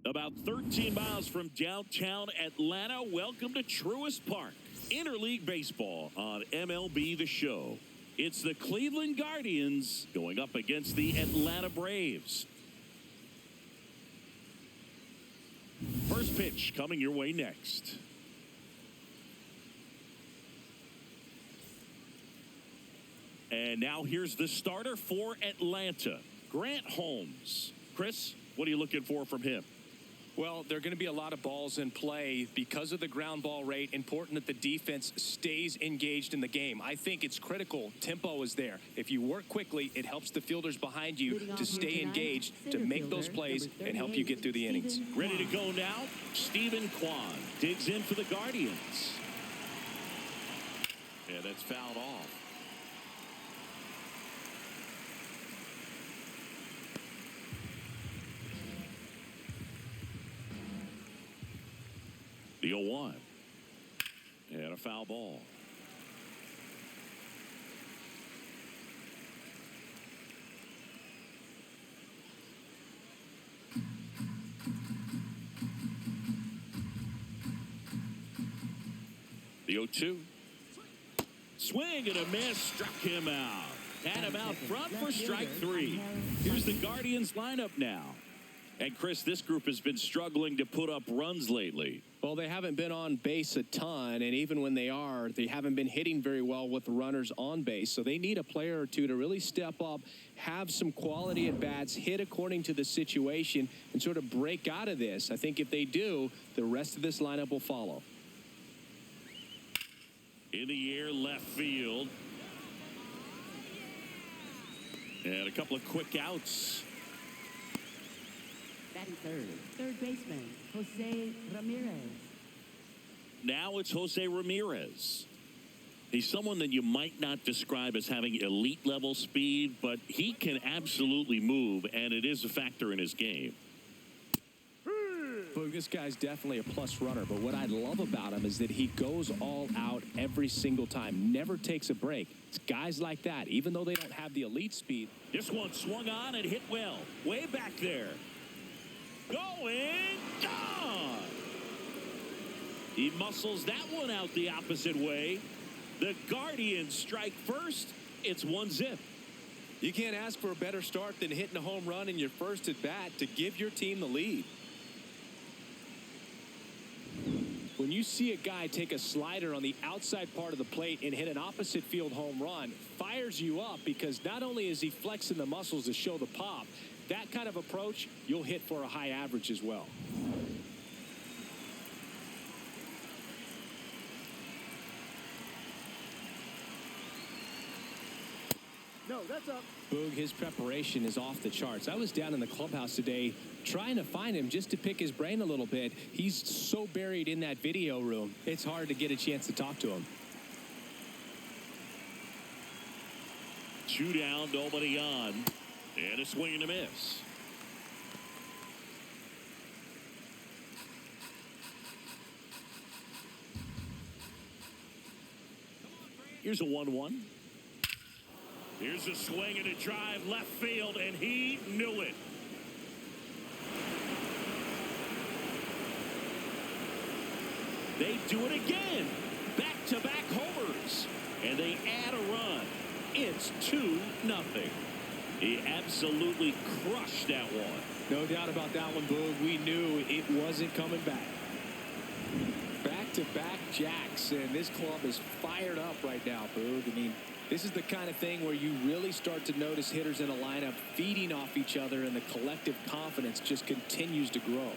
About 13 miles from downtown Atlanta, welcome to Truist Park. Interleague Baseball on MLB The Show. It's the Cleveland Guardians going up against the Atlanta Braves. First pitch coming your way next. And now here's the starter for Atlanta, Grant Holmes. Chris, what are you looking for from him? Well, there are going to be a lot of balls in play because of the ground ball rate. Important that the defense stays engaged in the game. I think it's critical. Tempo is there. If you work quickly, it helps the fielders behind you to stay engaged, to make those plays, and help you get through the innings. Ready to go now? Stephen Kwan digs in for the Guardians. Yeah, that's fouled off. The 0-1. And a foul ball. The 0-2. Swing and a miss. Struck him out. Had him out front for strike three. Here's the Guardians lineup now. And Chris, this group has been struggling to put up runs lately. Well, they haven't been on base a ton, and even when they are, they haven't been hitting very well with runners on base. So they need a player or two to really step up, have some quality at bats, hit according to the situation, and sort of break out of this. I think if they do, the rest of this lineup will follow. In the air, left field. And a couple of quick outs. Batting third baseman, Jose Ramirez. Now it's Jose Ramirez. He's someone that you might not describe as having elite level speed, but he can absolutely move, and it is a factor in his game. Well, this guy's definitely a plus runner, but what I love about him is that he goes all out every single time, never takes a break. It's guys like that, even though they don't have the elite speed. This one swung on and hit well, way back there. Going, gone. He muscles that one out the opposite way. The Guardians strike first. It's 1-0. You can't ask for a better start than hitting a home run in your first at bat to give your team the lead. When you see a guy take a slider on the outside part of the plate and hit an opposite field home run, fires you up because not only is he flexing the muscles to show the pop, that kind of approach, you'll hit for a high average as well. No, that's up. Boog, his preparation is off the charts. I was down in the clubhouse today trying to find him just to pick his brain a little bit. He's so buried in that video room, it's hard to get a chance to talk to him. 2 down, nobody on. And a swing and a miss. Here's a 1-1. Here's a swing and a drive left field, and he knew it. They do it again. Back-to-back homers. And they add a run. It's 2-0. He absolutely crushed that one. No doubt about that one, Boog. We knew it wasn't coming back. Back-to-back jacks, and this club is fired up right now, Boog. I mean, this is the kind of thing where you really start to notice hitters in a lineup feeding off each other, and the collective confidence just continues to grow.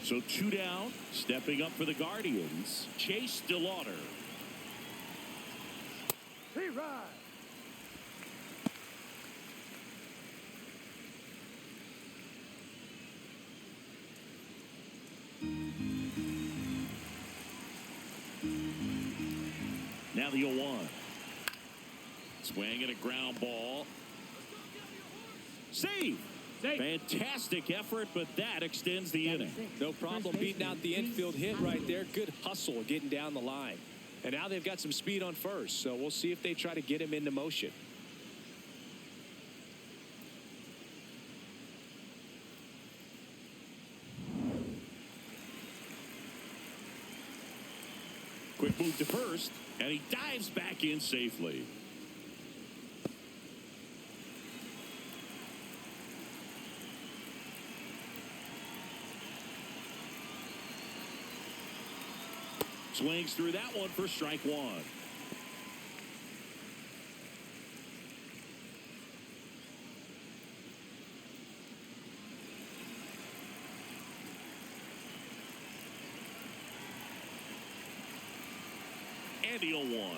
So 2 down, stepping up for the Guardians, Chase DeLauder. Hey, ride. Now the 0-1. Swing and a ground ball. Save. Fantastic effort, but that extends the inning. No problem beating out the infield hit right there. Good hustle getting down the line. And now they've got some speed on first, so we'll see if they try to get him into motion. Quick move to first, and he dives back in safely. Swings through that one for strike one. And he'll one.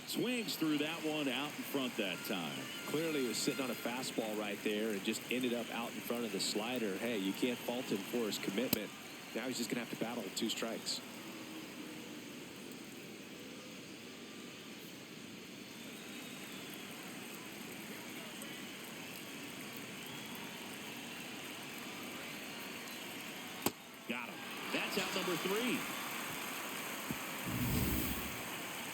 Swings through that one out in front that time. Clearly he was sitting on a fastball right there and just ended up out in front of the slider. Hey, you can't fault him for his commitment. Now he's just going to have to battle with 2 strikes. Got him. That's out number 3.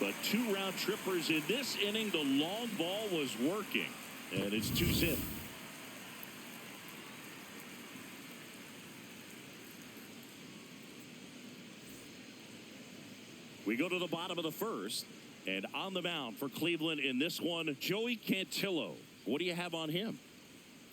But 2 round trippers in this inning. The long ball was working, and it's 2-0. We go to the bottom of the first, and on the mound for Cleveland in this one, Joey Cantillo. What do you have on him?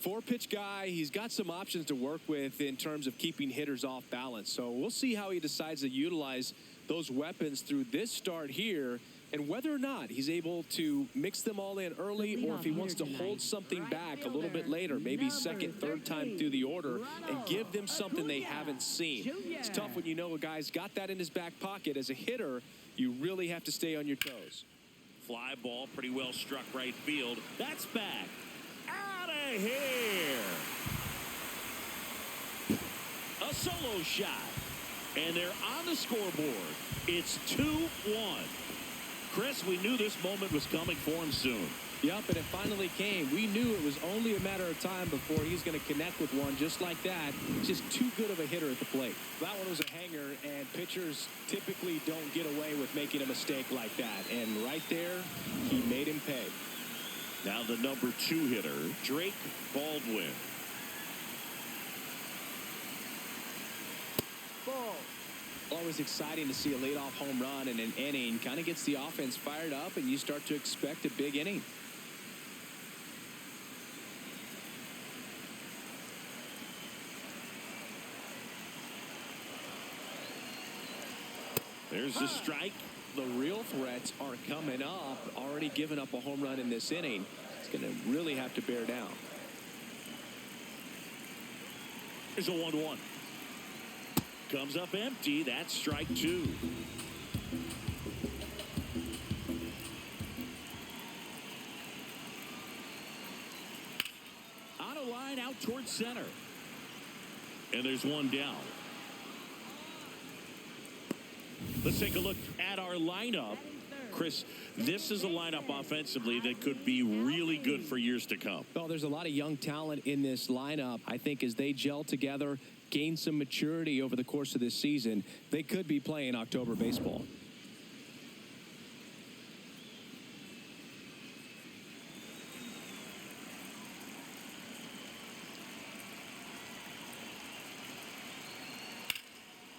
4-pitch guy. He's got some options to work with in terms of keeping hitters off balance. So we'll see how he decides to utilize those weapons through this start here, and whether or not he's able to mix them all in early, or if he wants to hold something back a little bit later, maybe second, third time through the order, and give them something they haven't seen. It's tough when you know a guy's got that in his back pocket. As a hitter, you really have to stay on your toes. Fly ball, pretty well struck right field. That's back. Out of here. A solo shot. And they're on the scoreboard. It's 2-1. Chris, we knew this moment was coming for him soon. Yep, and it finally came. We knew it was only a matter of time before he's going to connect with one just like that. Just too good of a hitter at the plate. That one was a hanger, and pitchers typically don't get away with making a mistake like that. And right there, he made him pay. Now the number 2 hitter, Drake Baldwin. Ball. Always exciting to see a leadoff home run in an inning. Kind of gets the offense fired up, and you start to expect a big inning. There's the strike. The real threats are coming up. Already given up a home run in this inning. It's going to really have to bear down. There's a 1-1. Comes up empty. That's strike 2. On a line out towards center. And there's one down. Let's take a look at our lineup. Chris, this is a lineup offensively that could be really good for years to come. Well, there's a lot of young talent in this lineup. I think as they gel together, gain some maturity over the course of this season, they could be playing October baseball.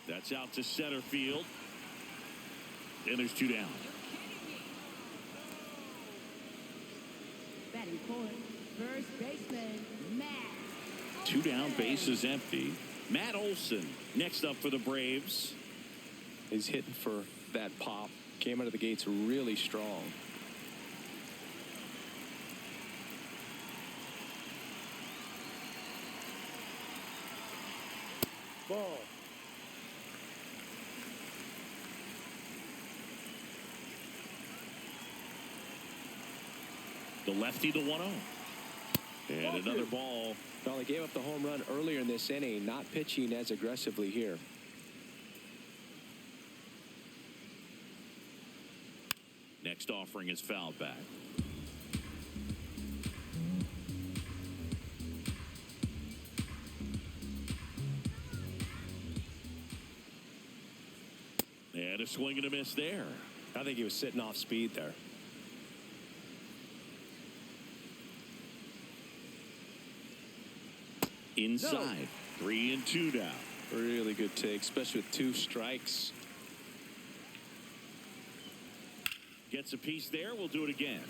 That's out to center field. And there's 2 down. Batting fourth, first baseman, Matt. 2 down, base is empty. Matt Olson next up for the Braves. He's hitting for that pop. Came out of the gates really strong. Ball. The lefty, the 1-0. And another ball. Well, he gave up the home run earlier in this inning, not pitching as aggressively here. next offering is fouled back. And a swing and a miss there. I think he was sitting off speed there. Inside. 3-2 now. Really good take, especially with 2 strikes. Gets a piece there. We'll do it again.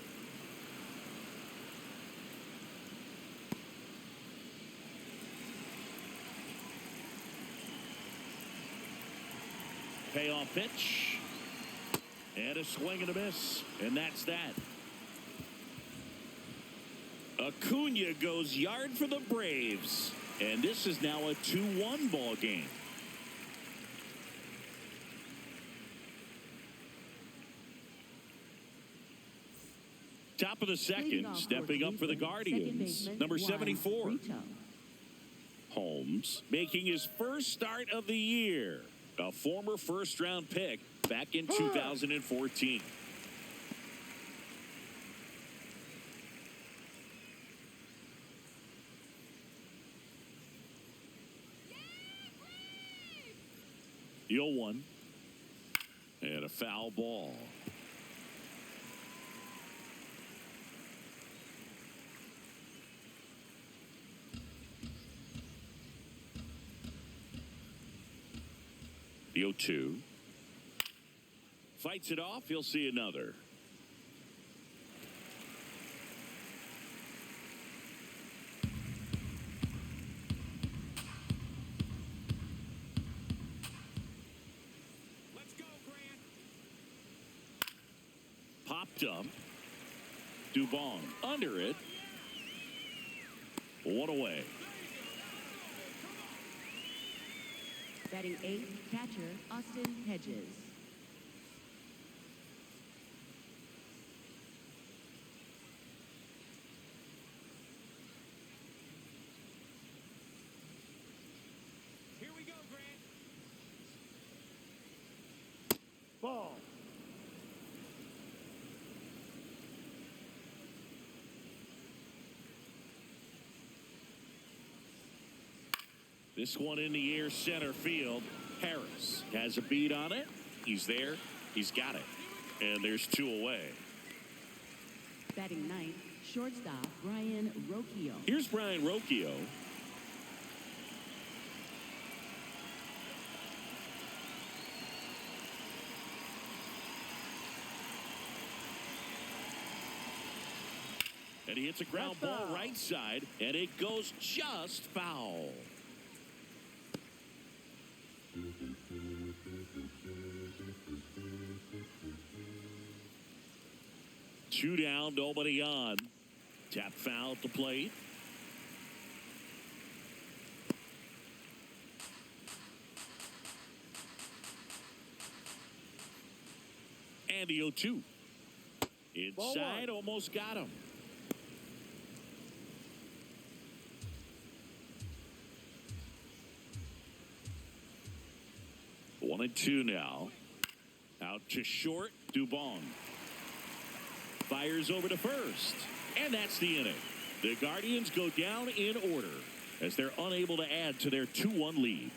Payoff pitch. And a swing and a miss. And that's that. Acuna goes yard for the Braves. And this is now a 2-1 ball game. Top of the second, stepping up for the Guardians, number 74. Holmes making his first start of the year. A former first-round pick back in 2014. The 0-1. And a foul ball. The 0-2. Fights it off. He'll see another. Let's go, Grant. Popped up. Dubon under it. 1 away. Batting 8th, catcher Austin Hedges. Here we go, Grant. Ball. This one in the air, center field. Harris has a beat on it. He's there. He's got it. And there's 2 away. Batting 9th, shortstop Brian Rocchio. Here's Brian Rocchio. And he hits a ground ball right side, and it goes just foul. Two down, nobody on. Tap foul at the plate. And the 0-2. Inside, almost got him. One and 2 now. Out to short, Dubon. Fires over to first. And that's the inning. The Guardians go down in order as they're unable to add to their 2-1 lead.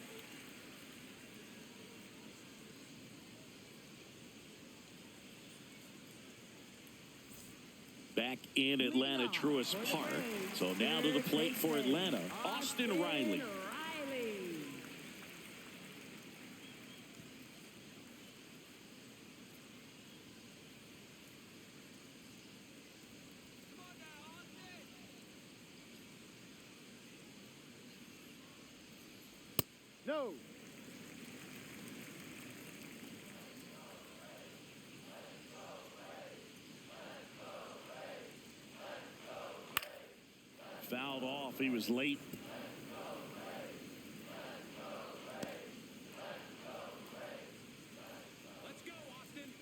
Back in Atlanta Truist Park. So now to the plate for Atlanta, Austin Riley. No. Fouled off. He was late. Let's go, Austin.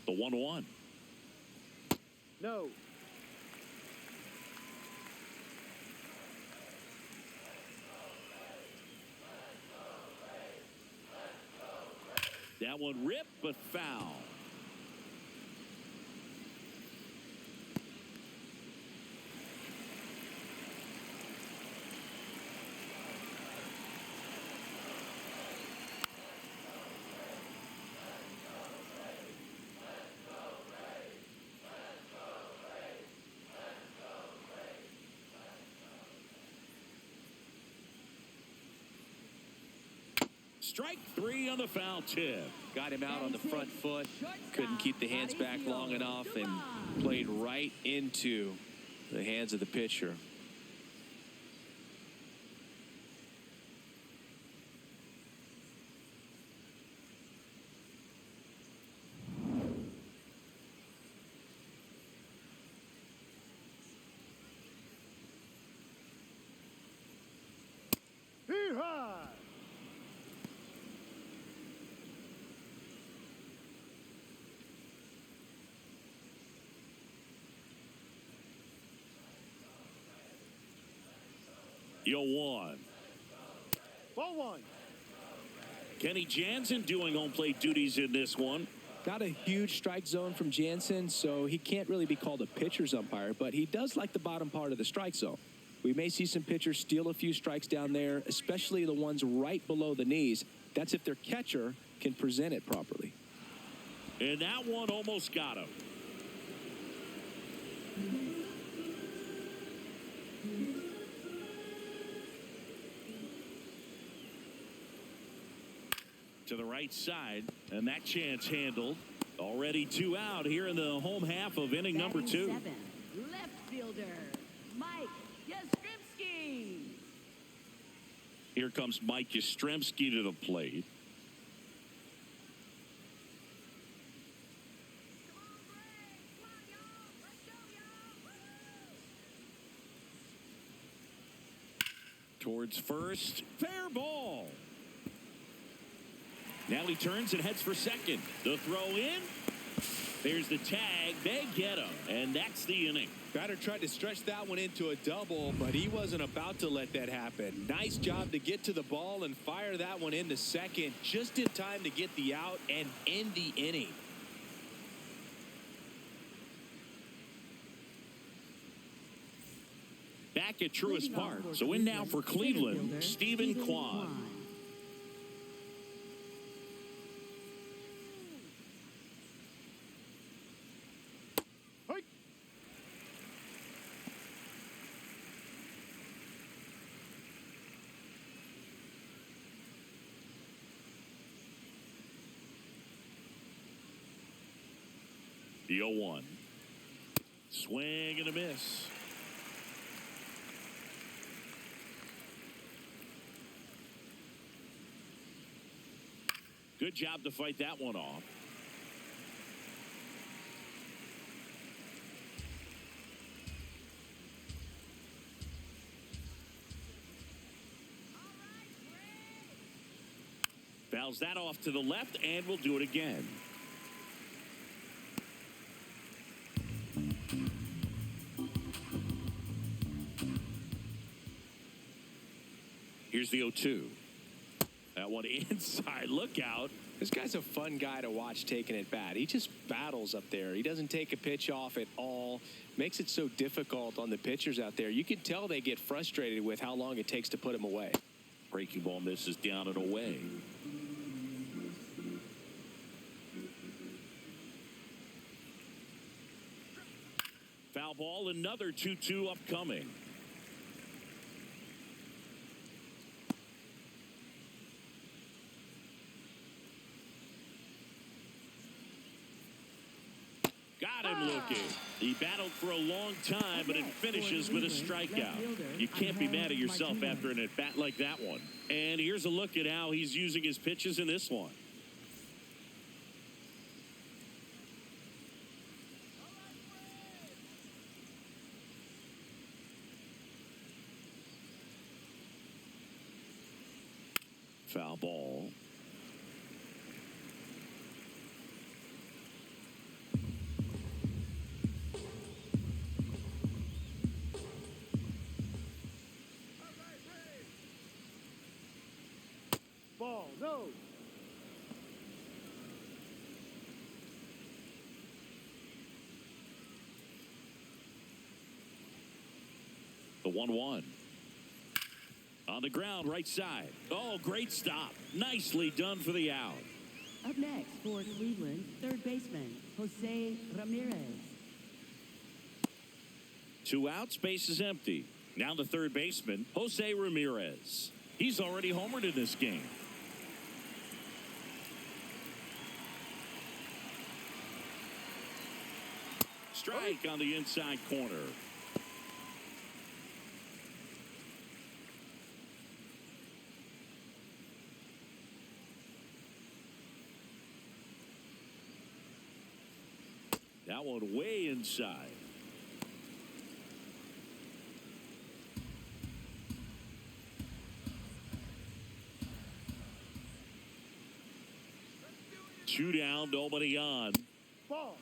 The 1-1. No. That one ripped, but foul. Strike three on the foul tip. Got him out on the front foot. Couldn't keep the hands back long enough and played right into the hands of the pitcher. Hee-haw! Yo one. Ball one. Kenny Jansen doing home plate duties in this one. Not a huge strike zone from Jansen, so he can't really be called a pitcher's umpire, but he does like the bottom part of the strike zone. We may see some pitchers steal a few strikes down there, especially the ones right below the knees. That's if their catcher can present it properly. And that one almost got him. To the right side, and that chance handled. Already 2 out here in the home half of inning number 2. Batting seventh, left fielder, Mike Yastrzemski. Here comes Mike Yastrzemski to the plate. Towards first, fair ball. Now he turns and heads for second. The throw in. There's the tag. They get him, and that's the inning. Batter tried to stretch that one into a double, but he wasn't about to let that happen. Nice job to get to the ball and fire that one into second just in time to get the out and end the inning. Back at Truist Park. So in now for Cleveland, Stephen Kwan. The 0-1. Swing and a miss. Good job to fight that one off. Fouls that off to the left, and we'll do it again. Here's the 0-2. That one inside. Look out. This guy's a fun guy to watch taking it bat. He just battles up there. He doesn't take a pitch off at all. Makes it so difficult on the pitchers out there. You can tell they get frustrated with how long it takes to put him away. Breaking ball misses down and away. Foul ball, another 2-2 upcoming. Got him looking. He battled for a long time, but it finishes with a strikeout. You can't be mad at yourself after an at-bat like that one. And here's a look at how he's using his pitches in this one. Foul ball. Ball, no. The 1-1. On the ground, right side. Oh, great stop. Nicely done for the out. Up next for Cleveland, third baseman, Jose Ramirez. 2 outs, base is empty. Now the third baseman, Jose Ramirez. He's already homered in this game. Strike on the inside corner. That one way inside. Two down, nobody on. Ball.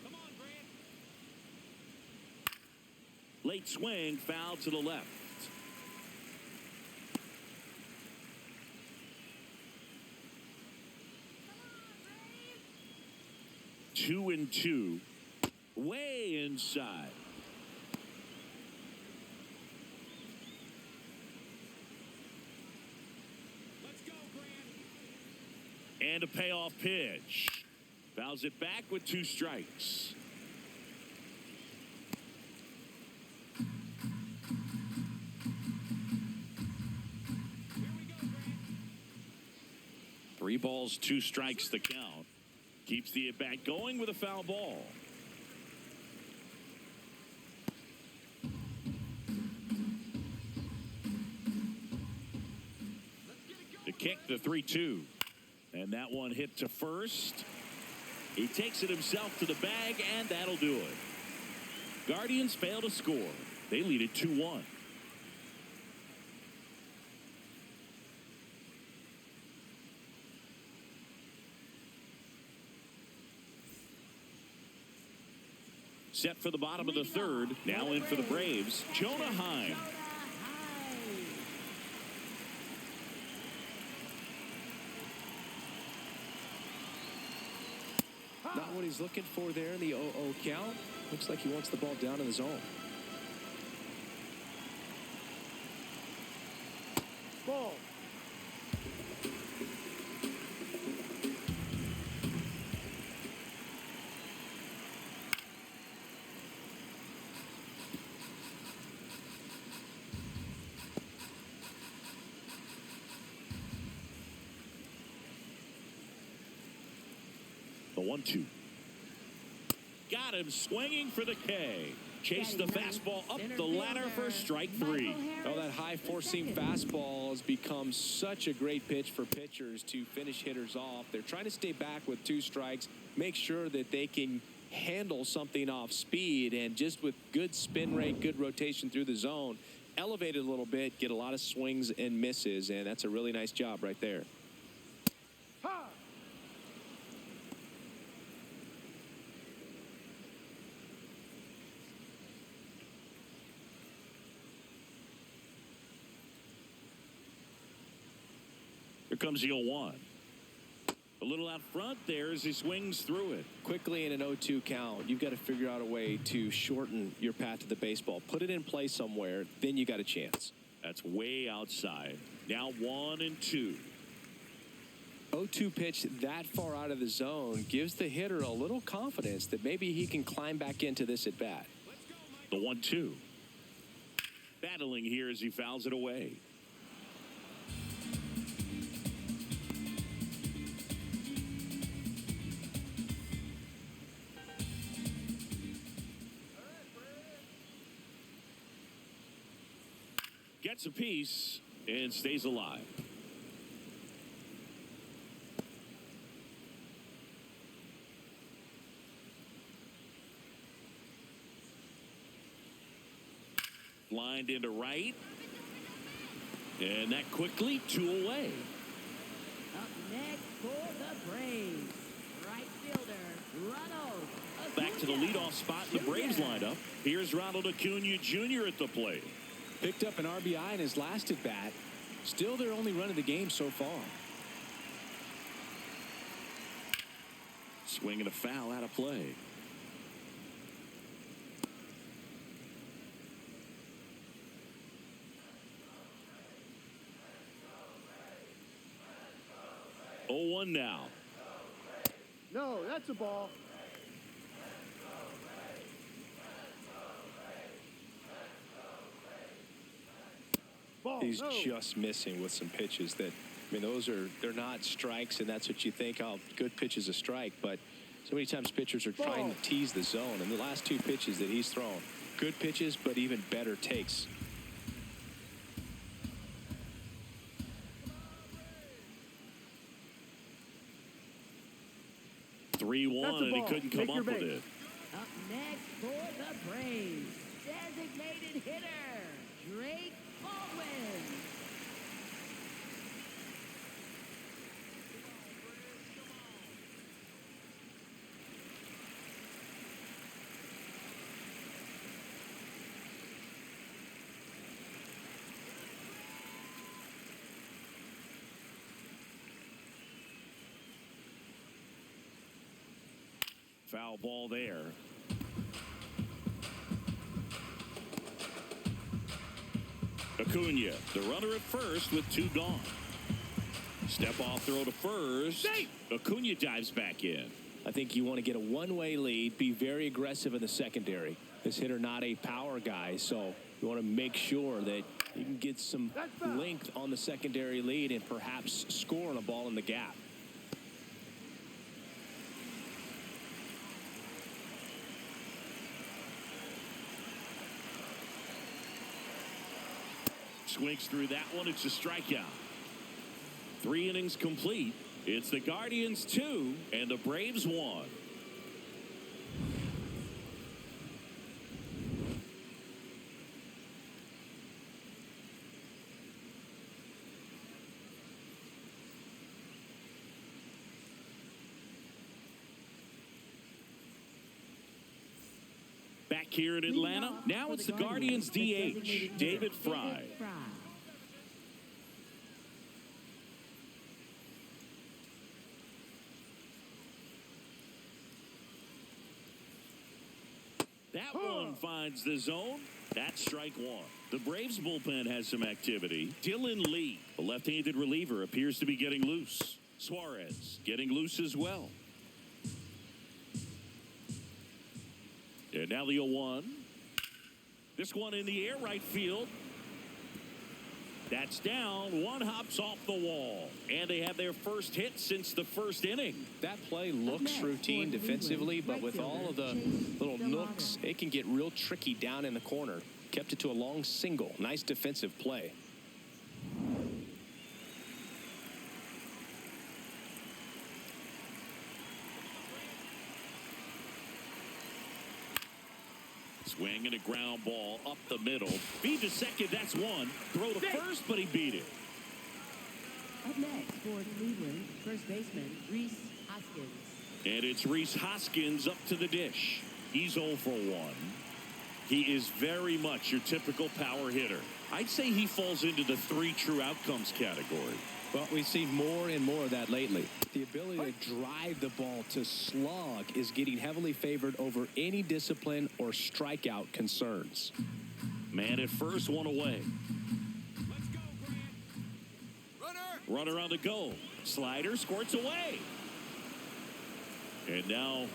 Come on, Grant. Late swing, foul to the left. Two and two. Way inside. Let's go, Grant. And a payoff pitch. Fouls it back with 2 strikes. Here we go, Grant. 3 balls, 2 strikes the count. Keeps the at-bat going with a foul ball. The kick, the 3-2. And that one hit to first. He takes it himself to the bag, and that'll do it. Guardians fail to score. They lead it 2-1. Set for the bottom of the third. Now in for the Braves, Jonah Heim. Not what he's looking for there in the 0-0 count. Looks like he wants the ball down in the zone. Ball. The 1-2. Got him swinging for the K. Chase the fastball up the ladder for strike 3. Oh, that high four-seam fastball has become such a great pitch for pitchers to finish hitters off. They're trying to stay back with 2 strikes, make sure that they can handle something off speed, and just with good spin rate, good rotation through the zone, elevate it a little bit, get a lot of swings and misses, and that's a really nice job right there. Ha! Here comes the 0-1. A little out front there as he swings through it. Quickly in an 0-2 count, you've got to figure out a way to shorten your path to the baseball. Put it in play somewhere, then you got a chance. That's way outside. Now 1-2. 0-2 pitch that far out of the zone gives the hitter a little confidence that maybe he can climb back into this at bat. The 1-2. Battling here as he fouls it away. Gets a piece and stays alive. Lined into right. And that quickly 2 away. Up next for the Braves, right fielder, Ronald. Back to the leadoff spot in the Braves lineup. Here's Ronald Acuna Jr. at the plate. Picked up an RBI in his last at bat. Still their only run of the game so far. Swing and a foul out of play. Oh, 1 now. No, that's a ball. Ball. He's No. just missing with some pitches that, I mean, they're not strikes, and that's what you think, oh, good pitch is a strike. But so many times pitchers are trying to tease the zone. And the last 2 pitches that he's thrown, good pitches, but even better takes. That's 3-1, a and he ball. couldn't come Take your up with base. it. Up next for the Braves, designated hitter, Drake Baldwin. Foul ball there. Acuna, the runner at first with 2 gone. Step off throw to first. Acuna dives back in. I think you want to get a one-way lead, be very aggressive in the secondary. This hitter not a power guy, so you want to make sure that you can get some length on the secondary lead and perhaps score on a ball in the gap. Swings through that one. It's a strikeout. 3 innings complete. It's the Guardians 2 and the Braves 1. Back here in Atlanta. Now it's the Guardians DH, David Fry. That one finds the zone. That's strike 1. The Braves bullpen has some activity. Dylan Lee, the left-handed reliever, appears to be getting loose. Suarez getting loose as well. And now the 0-1. This one in the air right field. That's down. One hops off the wall. And they have their first hit since the first inning. That play looks routine defensively, but with all of the little nooks, it can get real tricky down in the corner. Kept it to a long single. Nice defensive play. Swing and a ground ball up the middle. Feed to second, that's 1. Throw to first, but he beat it. Up next for Cleveland, first baseman Rhys Hoskins. And it's Rhys Hoskins up to the dish. He's 0 for 1. He is very much your typical power hitter. I'd say he falls into the 3 true outcomes category. Well, we've seen more and more of that lately. The ability to drive the ball to slug is getting heavily favored over any discipline or strikeout concerns. Man at first, 1 away. Let's go, Grant. Runner on the go. Slider squirts away. And now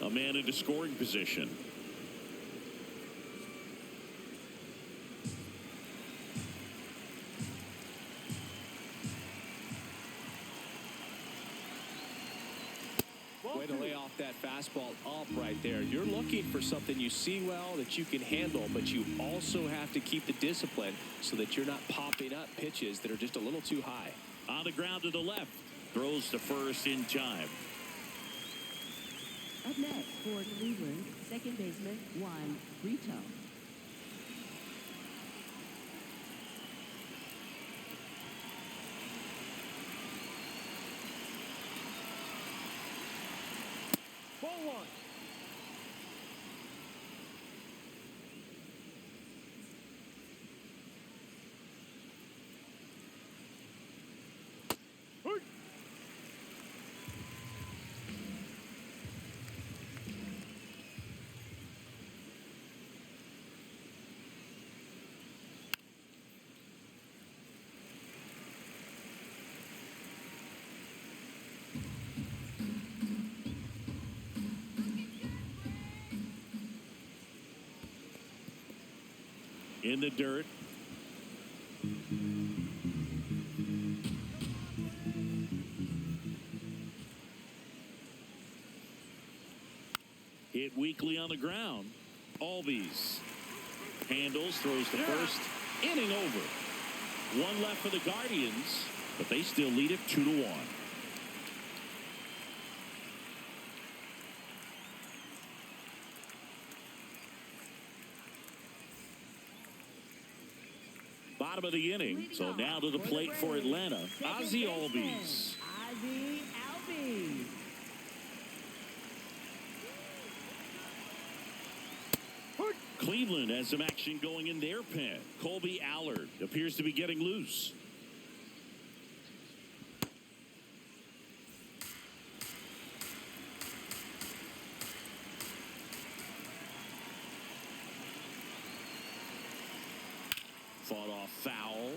a man into scoring position. Way to lay off that fastball up right there. You're looking for something you see well that you can handle, but you also have to keep the discipline so that you're not popping up pitches that are just a little too high. On the ground to the left. Throws to first in time. Up next for Cleveland, second baseman Juan Brito. Ball 1. in the dirt. Hit weakly on the ground. Albies handles, throws to first. Inning over. One left for the Guardians, but they still lead it 2-1. Bottom of the inning, so now to the plate for Atlanta, Ozzie Albies. Ozzie Albies. Cleveland has some action going in their pen. Colby Allard appears to be getting loose. Fought off foul.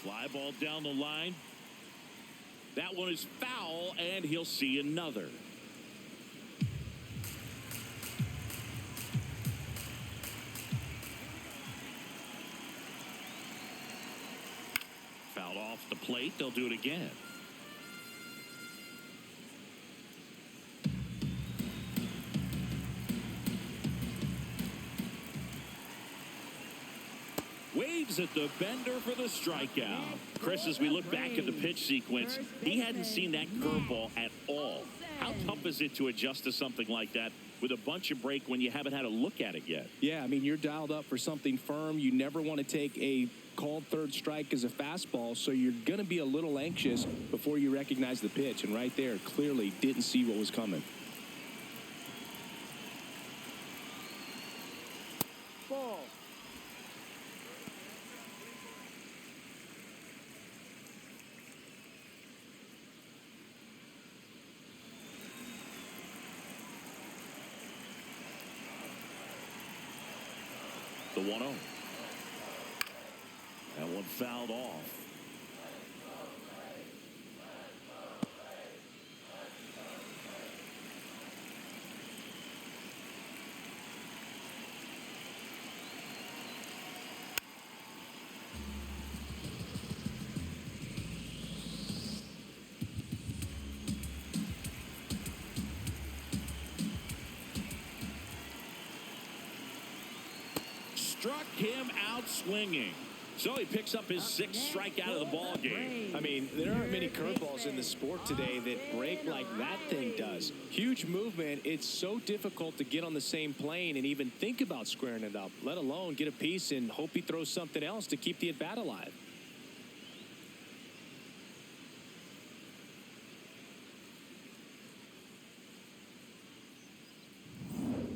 Fly ball down the line. That one is foul, and he'll see another. Fouled off the plate. They'll do it again. Waves at the bender for the strikeout. Chris, as we look back at the pitch sequence, he hadn't seen that curveball at all. How tough is it to adjust to something like that with a bunch of break when you haven't had a look at it yet? Yeah, I mean, you're dialed up for something firm. You never want to take a called third strike as a fastball, so you're going to be a little anxious before you recognize the pitch. And right there, clearly didn't see what was coming. Ball. The 1-0. That one fouled off. Struck him out swinging. So he picks up his sixth strikeout of the ball game. I mean, there aren't many curveballs in the sport today that break like that thing does. Huge movement. It's so difficult to get on the same plane and even think about squaring it up, let alone get a piece and hope he throws something else to keep the at-bat alive.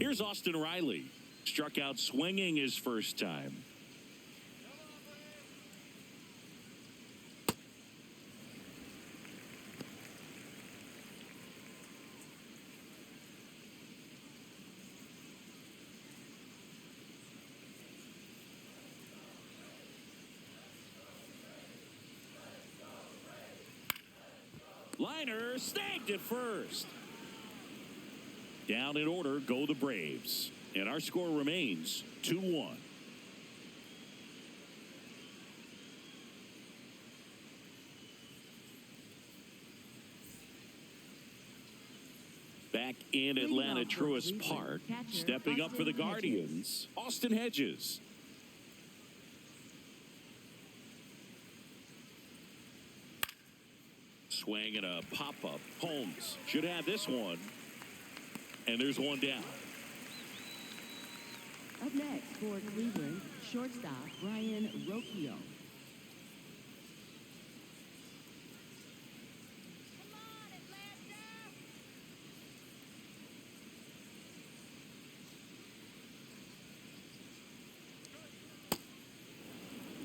Here's Austin Riley. Struck out swinging his first time. Liner snagged at first. Down in order go the Braves. And our score remains 2-1. Back in Atlanta, Truist Park, stepping up for the Guardians, Austin Hedges. Swing and a pop-up. Holmes should have this one. And there's one down. Up next for Cleveland, shortstop Brian Rocchio.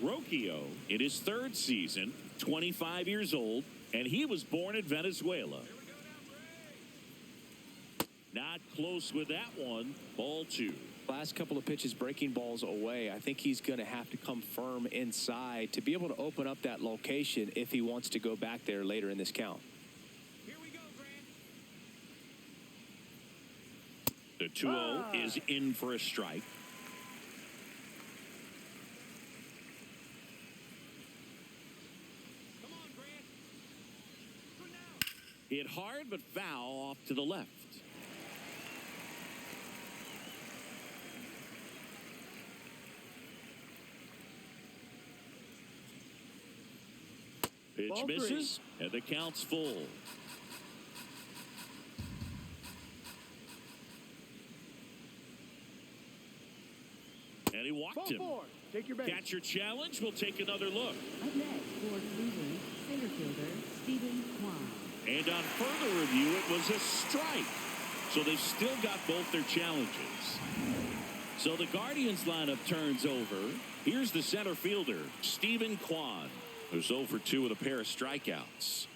Rocchio in his third season, 25 years old, and he was born in Venezuela. Not close with that one. Ball two. last couple of pitches breaking balls away. I think he's going to have to come firm inside to be able to open up that location if he wants to go back there later in this count. Here we go, Grant. The 2-0 is in for a strike. Come on, Grant. Good now. Hit hard, but foul off to the left. Pitch Ball misses, and the count's full. And he walked Ball him. 4. Take your base. Catcher challenge. We'll take another look. Up next for Cleveland, center fielder Stephen Kwan. And on further review, it was a strike. So they've still got both their challenges. So the Guardians lineup turns over. Here's the center fielder, Stephen Kwan, who's 0 for 2 with a pair of strikeouts.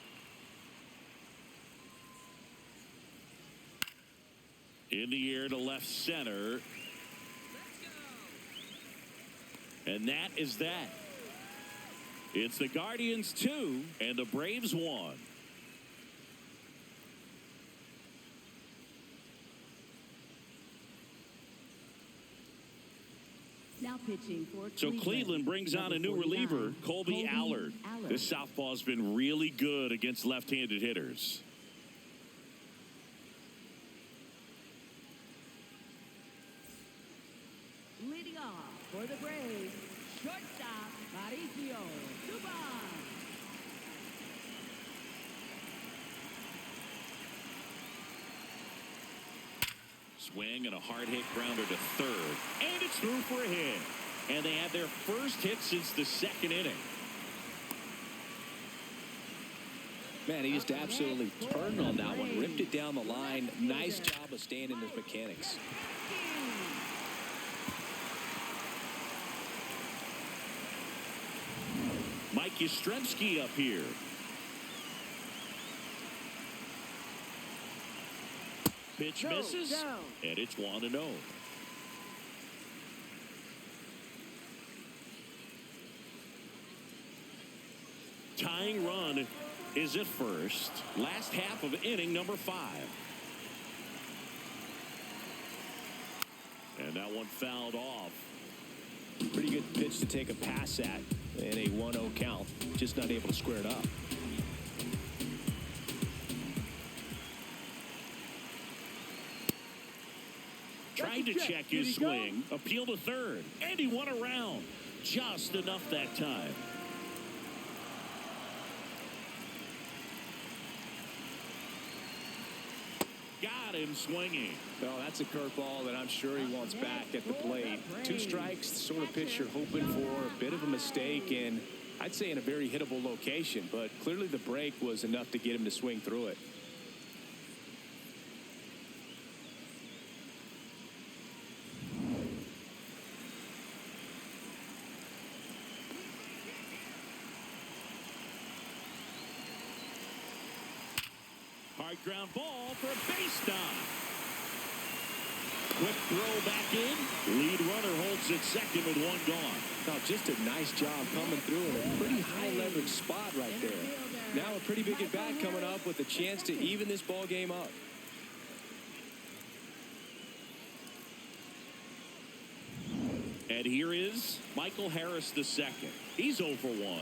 In the air to left center. Let's go. And that is that. It's the Guardians 2 and the Braves 1. Now pitching for So Cleveland brings on a new reliever, Colby Allard. This southpaw's been really good against left-handed hitters. Leading off for the Braves, shortstop Mauricio Dubon. Swing and a hard hit grounder to third. And it's through for a hit. And they had their first hit since the second inning. Man, he just absolutely turned on that one, ripped it down the line. Nice job of staying in his mechanics. Mike Yastrzemski up here. Pitch No, misses. down. And it's 1-0. Tying run is at first. Last half of inning number 5. And that one fouled off. Pretty good pitch to take a pass at in a 1-0 count. Just not able to square it up. Tried to check his swing. Appeal to third. And he won around. Just enough that time. Got him swinging. Well, that's a curveball that I'm sure he wants back at the plate. 2 strikes, the sort of pitch you're hoping for. A bit of a mistake, and I'd say in a very hittable location. But clearly the break was enough to get him to swing through it. Hard ground ball for a base knock. Quick throw back in. Lead runner holds at second with 1 gone. Now, just a nice job coming through in a pretty high leverage spot right there. Now a pretty big at bat coming up with a chance to even this ball game up. And here is Michael Harris II. He's 0 for 1.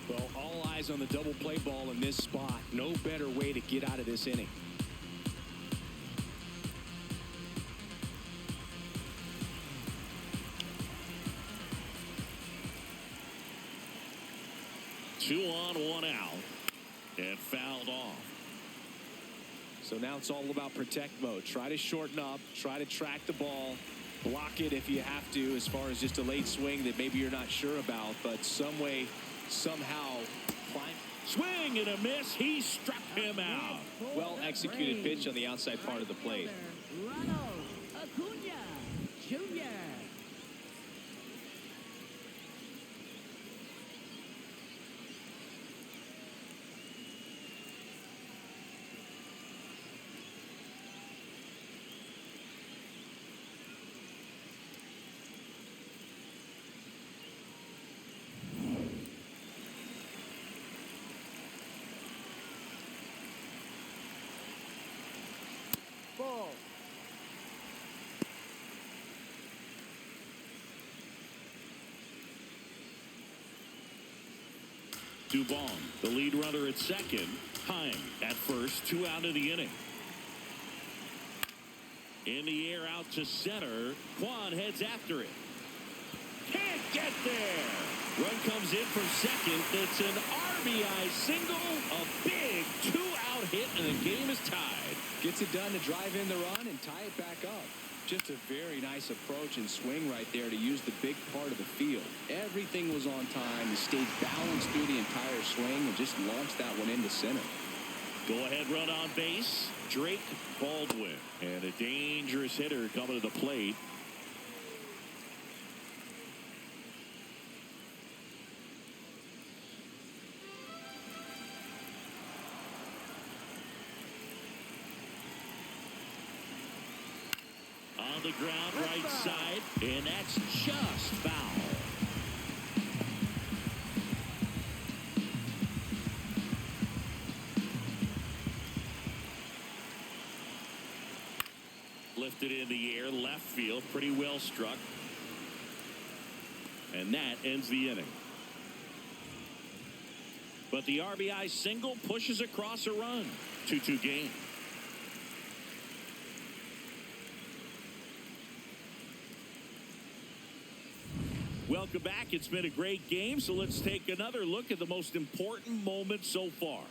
Well, all eyes on the double play ball in this spot. No better way to get out of this inning. Two on, 1 out. And fouled off. So now it's all about protect mode. Try to shorten up. Try to track the ball. Block it if you have to, as far as just a late swing that maybe you're not sure about. But some way, somehow, climb. Swing and a miss. He struck him out. Well executed pitch on the outside part of the plate. Ronald Acuna Jr. Dubon, the lead runner at second. Heim at first, 2 out of the inning. In the air out to center. Kwan heads after it. Can't get there. Run comes in from second. It's an RBI single. A big 2-out hit, and the game is tied. Gets it done to drive in the run and tie it back up. Just a very nice approach and swing right there to use the big part of the field. Everything was on time. He stayed balanced through the entire swing and just launched that one into center. Go-ahead run on base. Drake Baldwin. And a dangerous hitter coming to the plate. On the ground, right side, and that's just foul. Lifted in the air, left field, pretty well struck. And that ends the inning. But the RBI single pushes across a run. 2-2 game. Welcome back. It's been a great game, so let's take another look at the most important moment so far.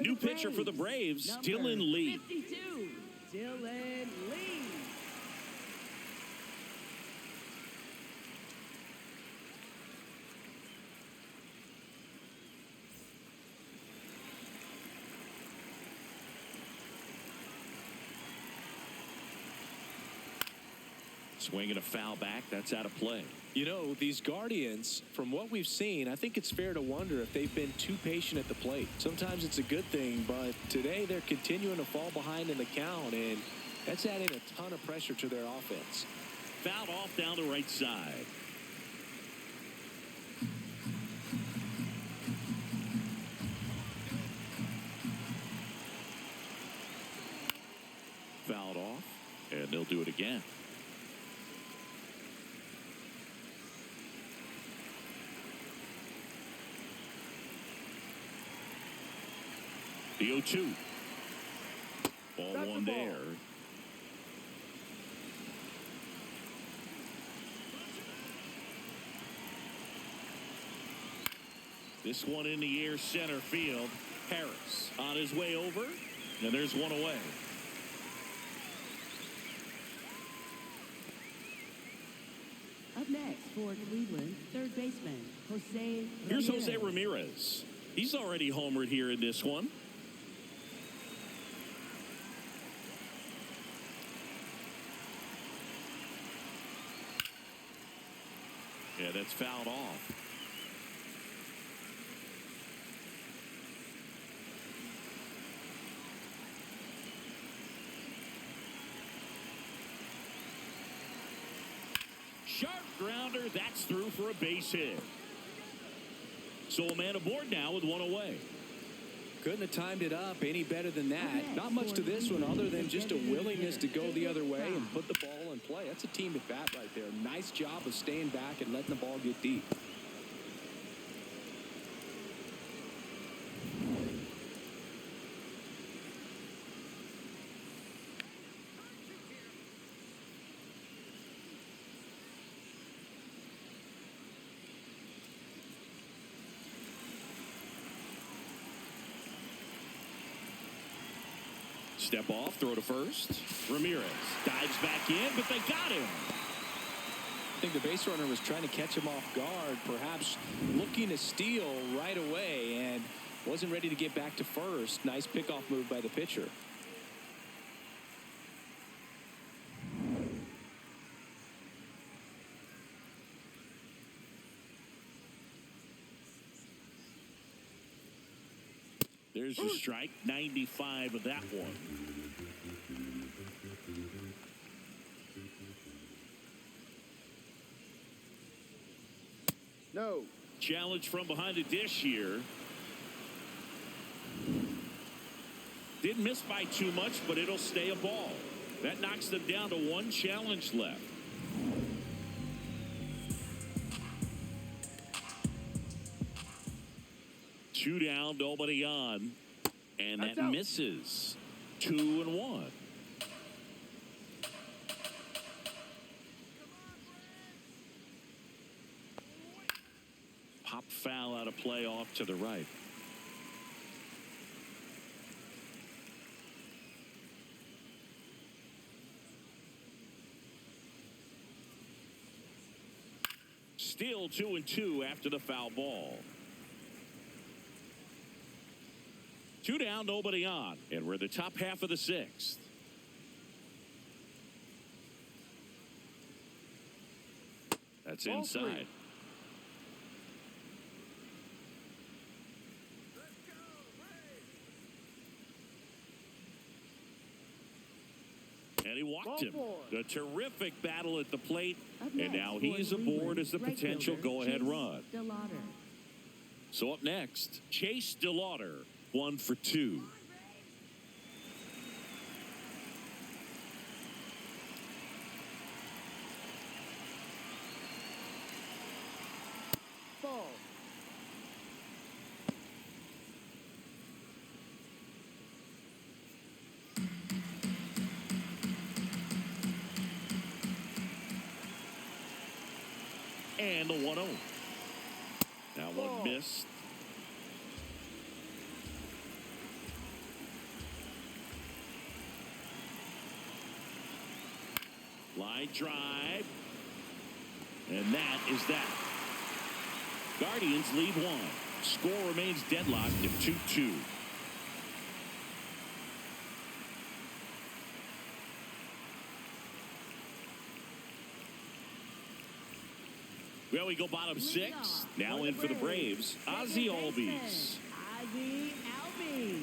New pitcher for the Braves, Dylan Lee. 52, Dylan Lee. Swinging a foul back. That's out of play. You know, these Guardians, from what we've seen, I think it's fair to wonder if they've been too patient at the plate. Sometimes it's a good thing, but today they're continuing to fall behind in the count, and that's adding a ton of pressure to their offense. Fouled off down the right side. Fouled off, and they'll do it again. The 0-2. Ball That's one the ball. there. This one in the air, center field. Harris on his way over, and there's one away. Up next for Cleveland, third baseman, Jose Here's Ramirez. Jose Ramirez. He's already homered here in this one. Yeah, that's fouled off. Sharp grounder, that's through for a base hit. So a man aboard now with one away. Couldn't have timed it up any better than that. Not much to this one other than just a willingness to go the other way and put the ball in play. That's a team at bat right there. Nice job of staying back and letting the ball get deep. Step off, throw to first. Ramirez dives back in, but they got him. I think the base runner was trying to catch him off guard, perhaps looking to steal right away, and wasn't ready to get back to first. Nice pickoff move by the pitcher. There's a strike, 95 of that one. No. Challenge from behind the dish here. Didn't miss by too much, but it'll stay a ball. That knocks them down to one challenge left. Two down, nobody on. And That's that out. misses. 2-1. Pop foul out of play off to the right. Still 2-2 after the foul ball. Two down, nobody on. And we're the top half of the sixth. That's Ball inside. three. And he walked Ball him. four. A terrific battle at the plate. Up And next now for he's aboard Cleveland, as the right potential fielder, go-ahead Chase run. DeLauder. So up next, Chase DeLauder, 1 for 2. Ball. And the 1-0. That Ball. one missed. Line drive. And that is that. Guardians lead one. Score remains deadlocked at 2-2. Well, we go bottom six. Now in for the Braves, Ozzie Albies. Ozzie Albies.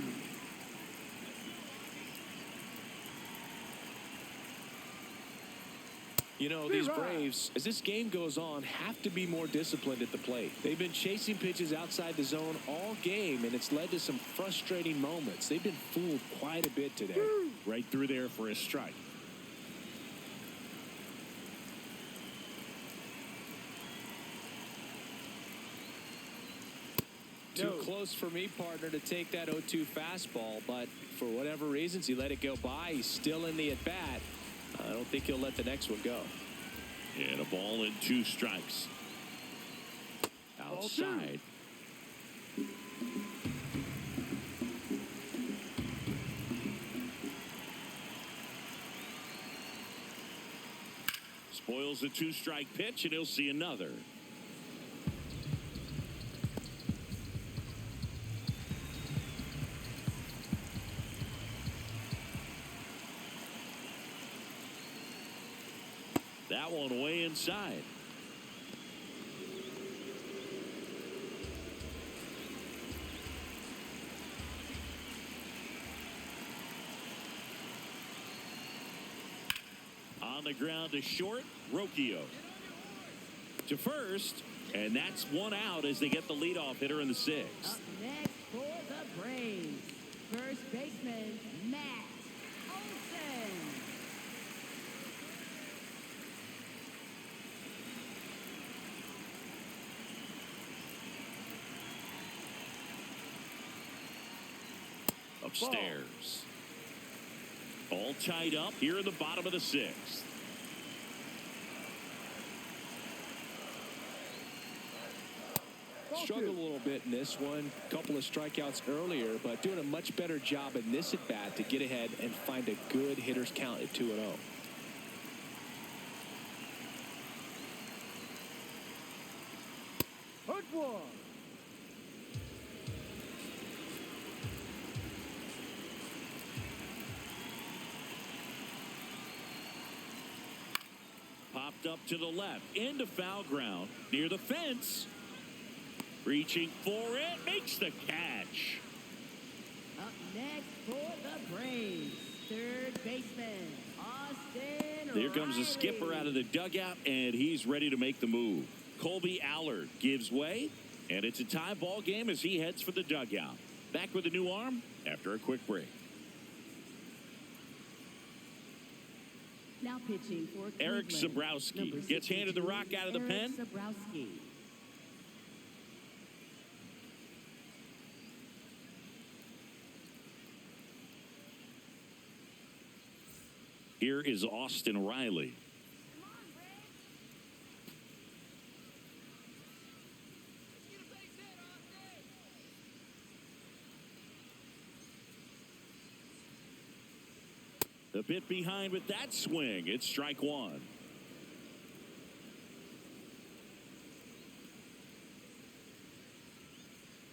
You know, these Braves, as this game goes on, have to be more disciplined at the plate. They've been chasing pitches outside the zone all game, and it's led to some frustrating moments. They've been fooled quite a bit today. Right through there for a strike. Too close for me, partner, to take that 0-2 fastball, but for whatever reasons, he let it go by. He's still in the at-bat. I don't think he'll let the next one go. And a ball and 2 strikes. Outside. Spoils the 2-strike pitch, and he'll see another. That one way inside. On the ground to short, Rocchio. To first, and that's one out as they get the leadoff hitter in the 6th. Up next for the Braves, first baseman, Matt Olson. Upstairs. All tied up here in the bottom of the 6th. Struggled a little bit in this one. Couple of strikeouts earlier, but doing a much better job in this at-bat to get ahead and find a good hitter's count at 2-0. Hook one. Popped up to the left, into foul ground, near the fence. Reaching for it, makes the catch. Up next for the Braves, third baseman, Austin There comes the Riley. skipper out of the dugout, and he's ready to make the move. Colby Allard gives way, and it's a tie ball game as he heads for the dugout. Back with a new arm after a quick break. Now pitching for Eric Cleveland, Zabrowski number gets handed the 62, rock out of the Eric pen. Zabrowski. Here is Austin Riley. Come on, Brad. Let's get a base hit, Austin. A bit behind with that swing. It's strike one.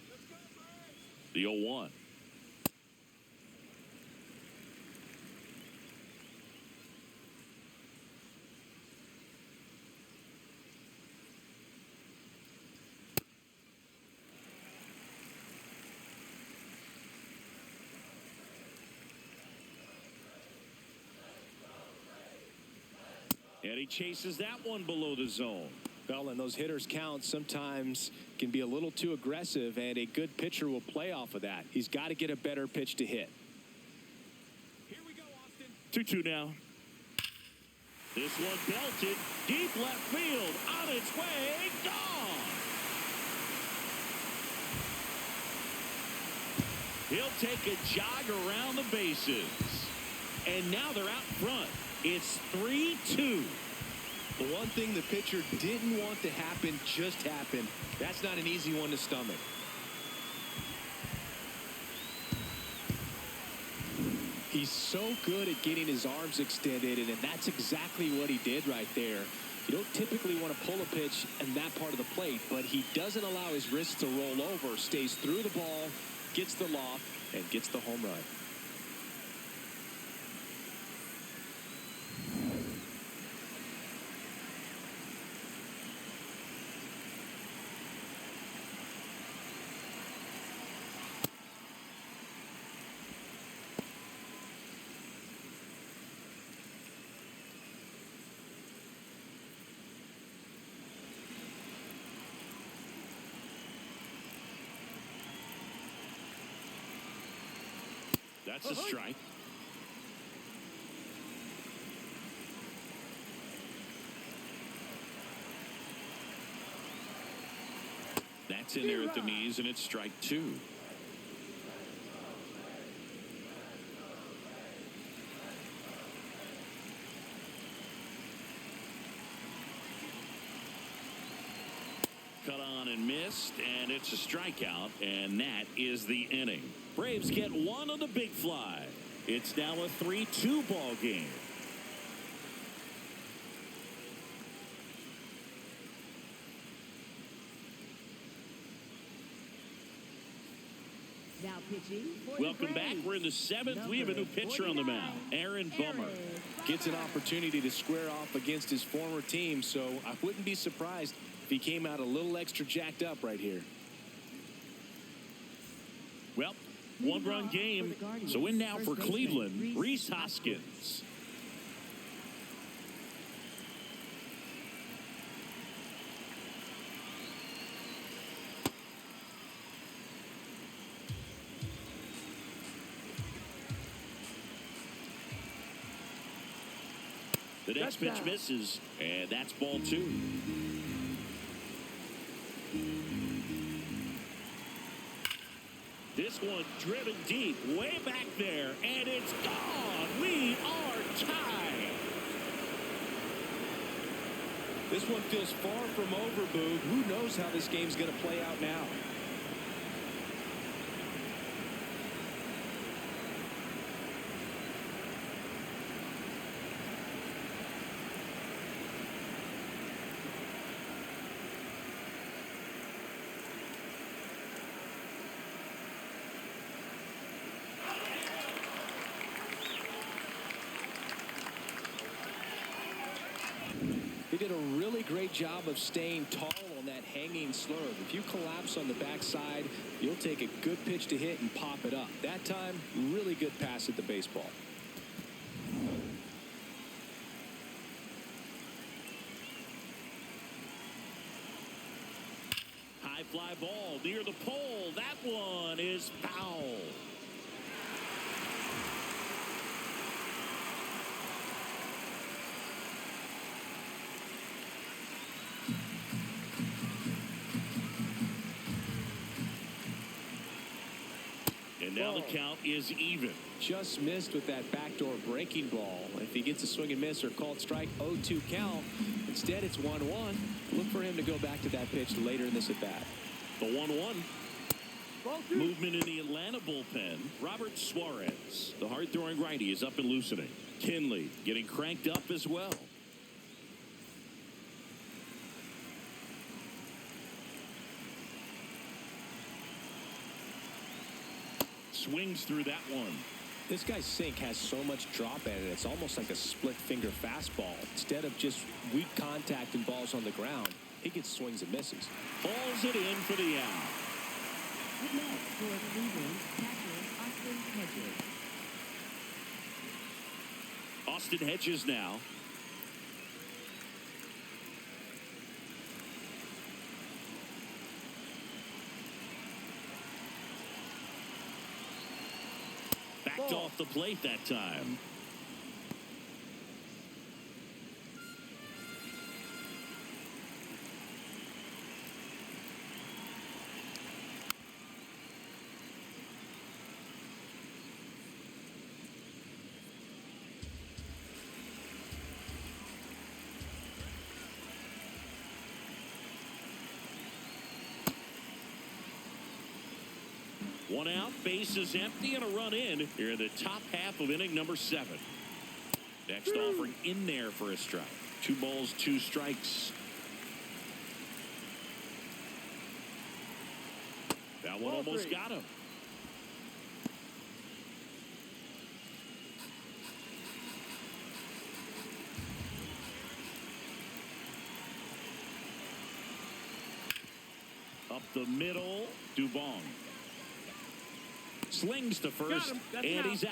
Let's go, Brad. The 0-1. And he chases that one below the zone. Well, and those hitters count sometimes can be a little too aggressive, and a good pitcher will play off of that. He's got to get a better pitch to hit. Here we go, Austin. 2-2 now. This one belted deep left field, on its way, gone. He'll take a jog around the bases. And now they're out front. It's 3-2. The one thing the pitcher didn't want to happen just happened. That's not an easy one to stomach. He's so good at getting his arms extended, and that's exactly what he did right there. You don't typically want to pull a pitch in that part of the plate, but he doesn't allow his wrists to roll over, stays through the ball, gets the loft, and gets the home run. That's a strike. That's in there at the knees, and it's strike two. Cut on and missed, and it's a strikeout, and that is the inning. Braves get one on the big fly. It's now a 3-2 ball game. Now pitching for the Welcome back. Braves, We're in the seventh. We have a new pitcher on the mound, Aaron Bummer. Gets an opportunity to square off against his former team, so I wouldn't be surprised if he came out a little extra jacked up right here. Well, one-run game. So in now for Cleveland, Rhys Hoskins. The next pitch misses, and that's ball two. This one driven deep, way back there, and it's gone. We are tied. This one feels far from over, Boog. Who knows how this game's going to play out now? He did a really great job of staying tall on on that hanging slurve. If you collapse on the backside, you'll take a good pitch to hit and pop it up. That time, really good pass at the baseball. High fly ball near the pole. That one is foul. And now the count is even. Just missed with that backdoor breaking ball. If he gets a swing and miss or called strike, 0-2 count. Instead, it's 1-1. Look for him to go back to that pitch later in this at bat. The 1-1. Movement in the Atlanta bullpen. Robert Suarez, the hard-throwing righty, is up and loosening. Kinley getting cranked up as well. Swings through that one. This guy's sink has so much drop in it. It's almost like a split finger fastball. Instead of just weak contact and balls on the ground, he gets swings and misses. Falls it in for the out. Up next for Cleveland, catcher Austin Hedges. Austin Hedges now. Backed off the plate that time. One out, base is empty, and a run in here in the top half of inning number 7. Next offering in there for a strike. 2 balls, 2 strikes. That one almost got him. Up the middle, Dubon. Slings to first, and he's out.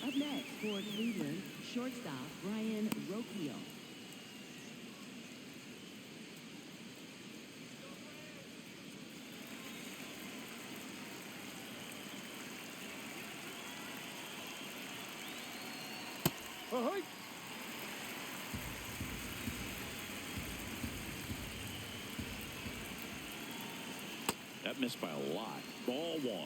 Up next for Cleveland, shortstop Brian Rocchio. Ahoy! That missed by a lot. Ball 1.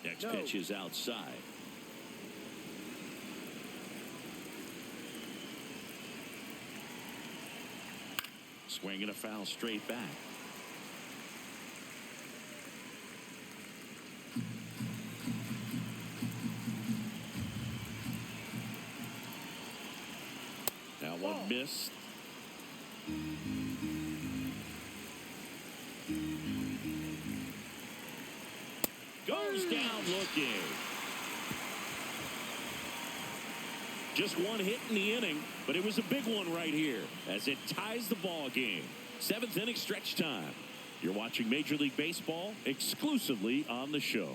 Next pitch is outside. Swinging a foul straight back. That one missed. Goes down looking. Just one hit in the inning, but it was a big one right here as it ties the ball game. 7th inning stretch time. You're watching Major League Baseball exclusively on the show.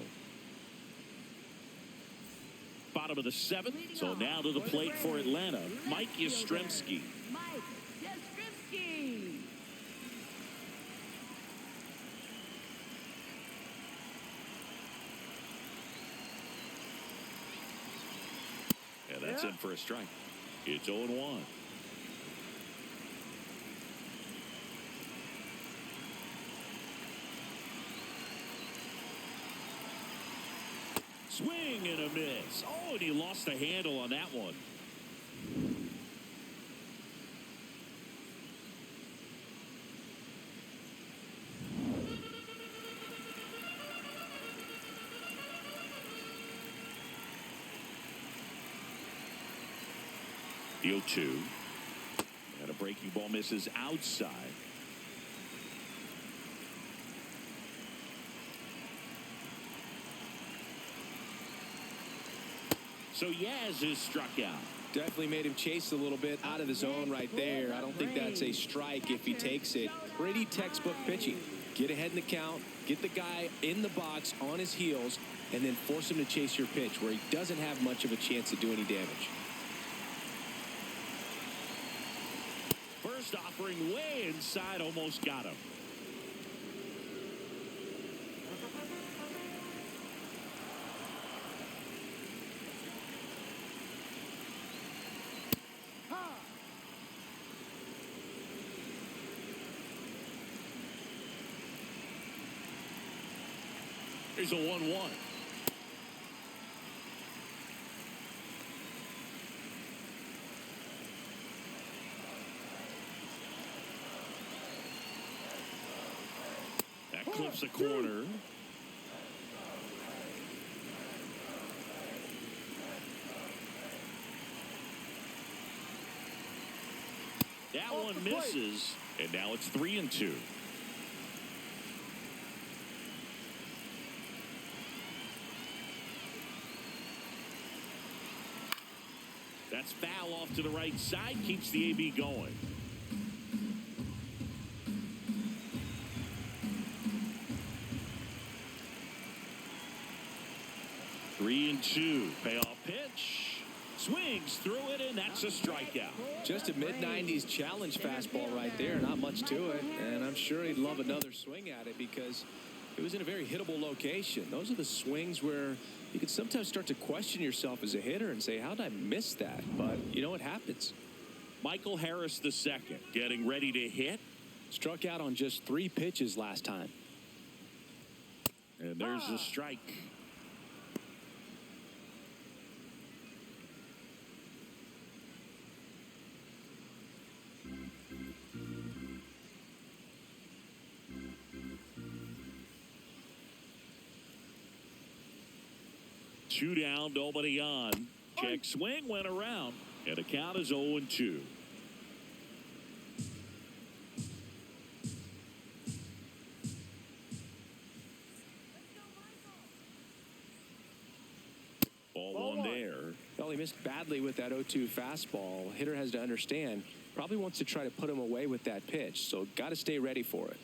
Bottom of the 7th, so now to the plate for Atlanta, Mike Yastrzemski. Mike Yastrzemski. And that's in for a strike. It's 0-1. Swing and a miss. Oh, and he lost the handle on that one. The 0-2. And a breaking ball misses outside. So Yaz is struck out. Definitely made him chase a little bit out of the zone right there. I don't think that's a strike if he takes it. Pretty textbook pitching. Get ahead in the count, get the guy in the box on his heels, and then force him to chase your pitch where he doesn't have much of a chance to do any damage. First offering way inside, almost got him. Here's a 1-1. That clips a corner. That one misses, and now it's 3-2. That's foul off to the right side, keeps the AB going. Three and two. Payoff pitch. Swings through it, and that's a strikeout. Just a mid-90s challenge fastball right there. Not much to it. And I'm sure he'd love another swing at it because it was in a very hittable location. Those are the swings where you can sometimes start to question yourself as a hitter and say, how did I miss that? But, you know, it happens. Michael Harris II getting ready to hit. Struck out on just 3 pitches last time. And there's the strike. Two down, nobody on. Check swing went around, and the count is 0-2. Ball one there. Well, he missed badly with that 0-2 fastball. Hitter has to understand, probably wants to try to put him away with that pitch, so got to stay ready for it.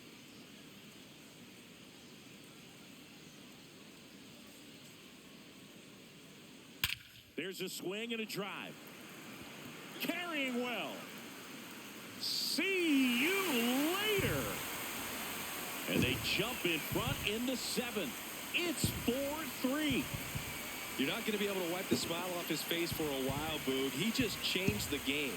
There's a swing and a drive. Carrying well. See you later. And they jump in front in the 7th. It's 4-3. You're not going to be able to wipe the smile off his face for a while, Boog. He just changed the game.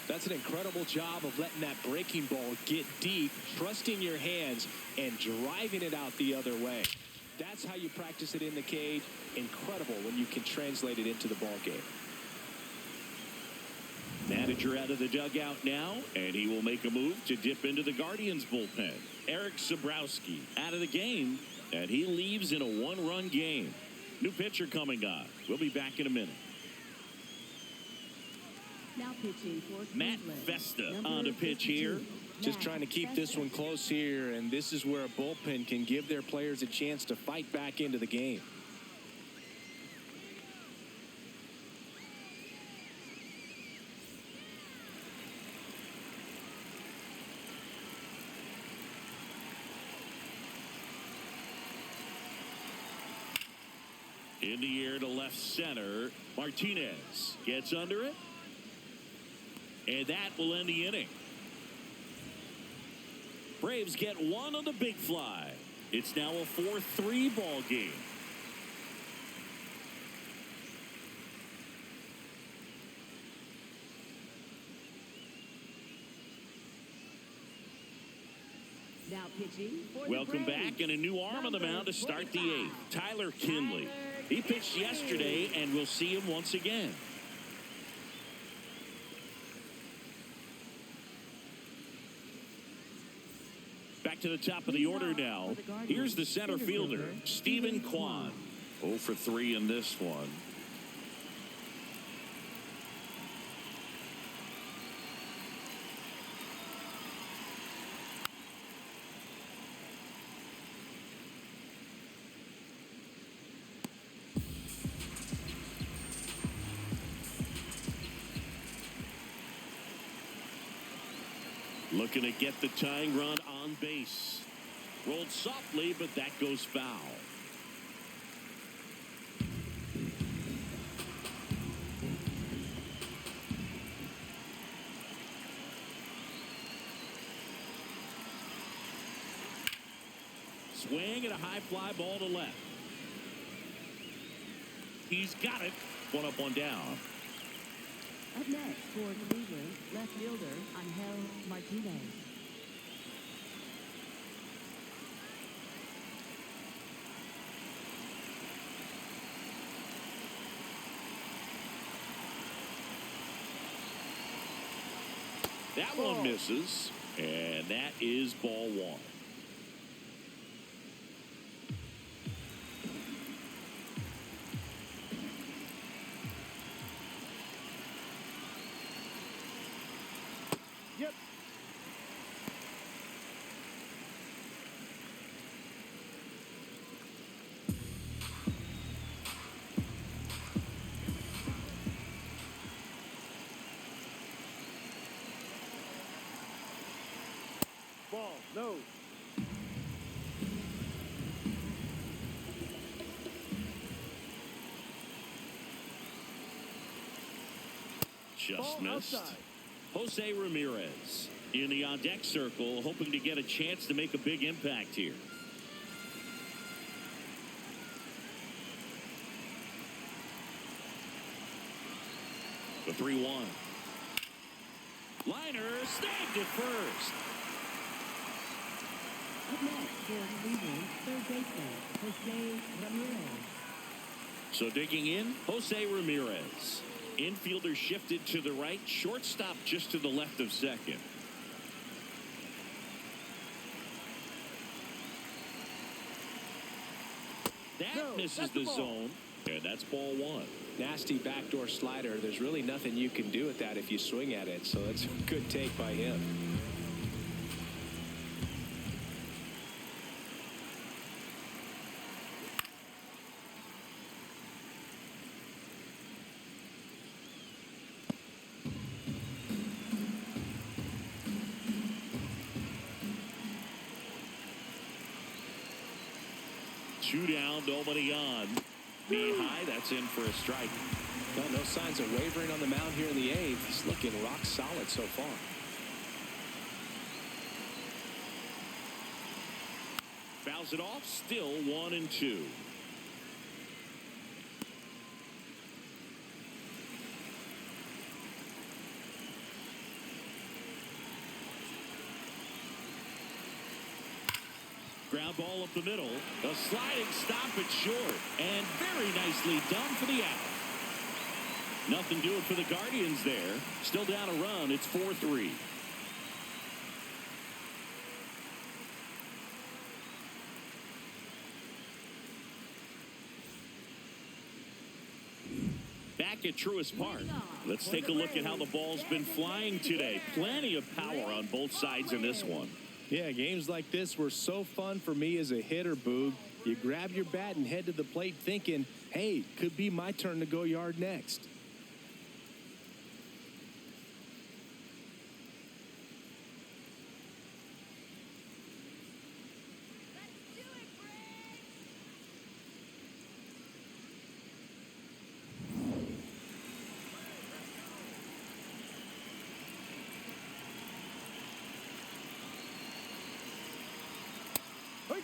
That's an incredible job of letting that breaking ball get deep, trusting your hands, and driving it out the other way. That's how you practice it in the cage. Incredible when you can translate it into the ball game. Manager out of the dugout now, and he will make a move to dip into the Guardians bullpen. Eric Sabrowski out of the game, and he leaves in a 1-run game. New pitcher coming on. We'll be back in a minute. Now pitching for Matt Cleveland, Festa number on the pitch here. 52, Just Matt trying to keep this Festa. one close here, and this is where a bullpen can give their players a chance to fight back into the game. In the air to left center. Martinez gets under it. And that will end the inning. Braves get one on the big fly. It's now a 4-3 ball game. Now pitching for Welcome the Braves, back, and a new arm on the mound to start the 8th. Tyler Kinley. He pitched yesterday, and we'll see him once again. Back to the top of the order now. Here's the center fielder, Stephen Kwan. 0 for 3 in this one. Looking to get the tying run on base. Rolled softly, but that goes foul. Swing and a high fly ball to left. He's got it. One up, one down. Up next for Cleveland, left fielder Angel Martinez. That one misses, and that is ball one. Yep. Ball, no. Just Ball missed. outside. Jose Ramirez in the on-deck circle, hoping to get a chance to make a big impact here. The 3-1. Liner snagged it first. Up next for Cleveland, third baseman Jose Ramirez. So digging in, Jose Ramirez. Infielder shifted to the right, shortstop just to the left of second. That No, misses that's the the ball. zone, and that's ball one. Nasty backdoor slider. There's really nothing you can do with that if you swing at it. So that's a good take by him. Two down, nobody on. Knee high, that's in for a strike. No signs of wavering on the mound here in the eighth. He's looking rock solid so far. Fouls it off, still 1-2. Ground ball up the middle. A sliding stop it short. And very nicely done for the out. Nothing doing for the Guardians there. Still down a run. It's 4-3. Back at Truist Park. Let's take a look at how the ball's been flying today. Plenty of power on both sides in this one. Yeah, games like this were so fun for me as a hitter, Boog. You grab your bat and head to the plate thinking, hey, could be my turn to go yard next. Let's do it, Brad. Hey.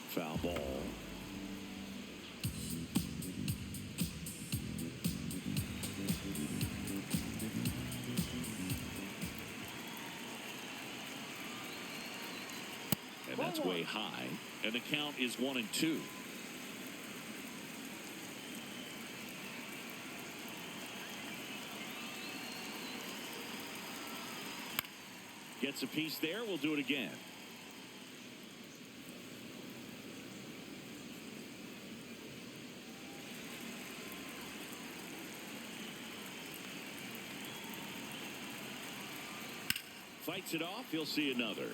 Foul ball. And that's way high. And the count is 1-2. Gets a piece there. We'll do it again. Fights it off. He'll see another.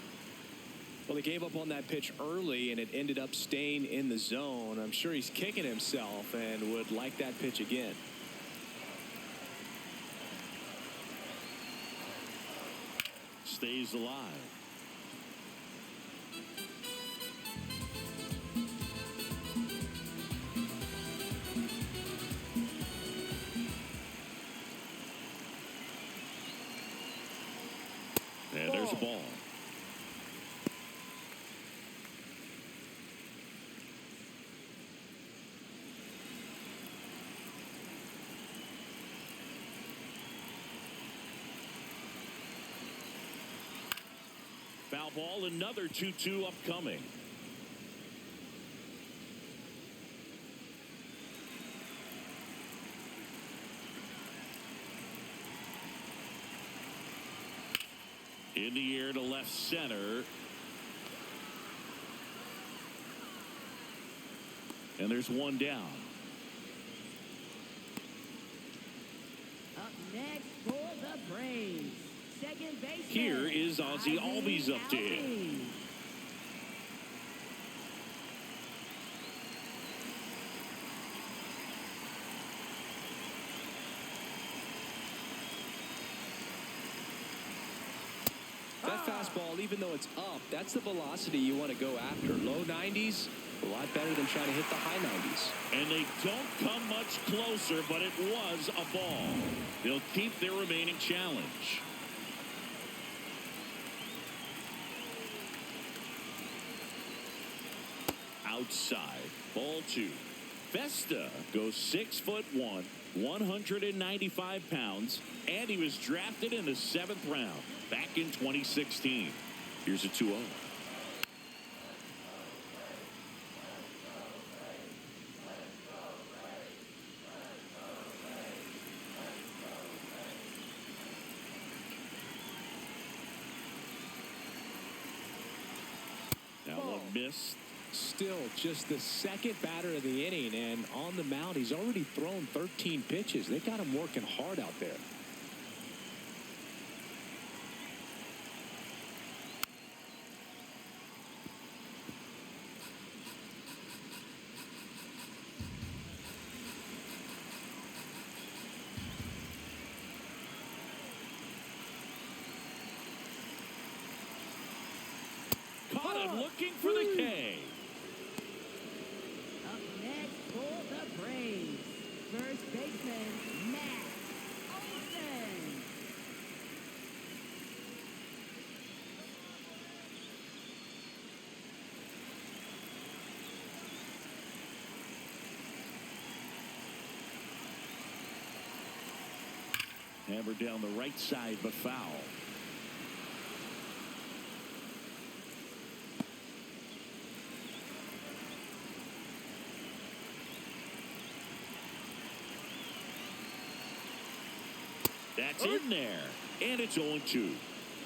Well, he gave up on that pitch early, and it ended up staying in the zone. I'm sure he's kicking himself and would like that pitch again. Stays alive. And there's a ball. Foul ball, another 2-2 upcoming. In the air to left center. And there's one down. Up next for the Braves, second baseman. Here is Ozzie Albies up to hit. That fastball, even though it's up, that's the velocity you want to go after. Low 90s, a lot better than trying to hit the high 90s. And they don't come much closer, but it was a ball. They'll keep their remaining challenge. Outside, ball 2. Festa goes 6'1", 195 pounds, and he was drafted in the 7th round back in 2016. Here's a 2-0. Now the miss. Still just the second batter of the inning, and on the mound he's already thrown 13 pitches. They got him working hard out there. Caught him looking for the K. Up next for the Braves, first baseman Matt Olson. Hammered down the right side, but foul. That's in there, and it's 0-2.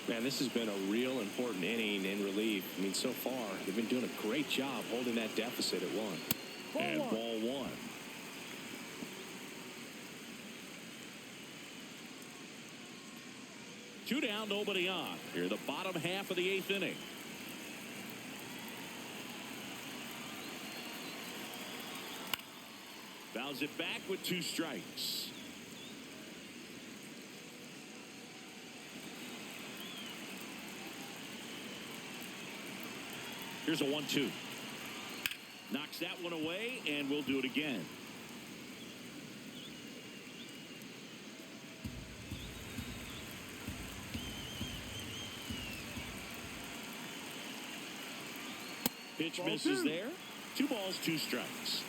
Man, this has been a real important inning in relief. I mean, so far, they've been doing a great job holding that deficit at 1. And ball 1. Two down, nobody on. Here, the bottom half of the 8th inning. Fouls it back with 2 strikes. Here's a 1-2. Knocks that one away, and we'll do it again. Pitch misses there. 2 balls, 2 strikes.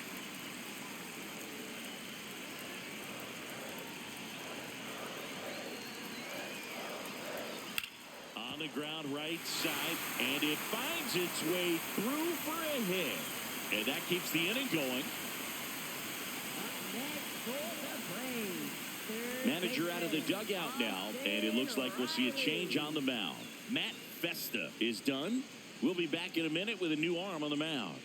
On the ground right side, and it finds its way through for a hit. And that keeps the inning going. Up next for the Braves, third Manager out of the baseman dugout now, and it looks like we'll see a change on the mound. Matt Festa is done. We'll be back in a minute with a new arm on the mound.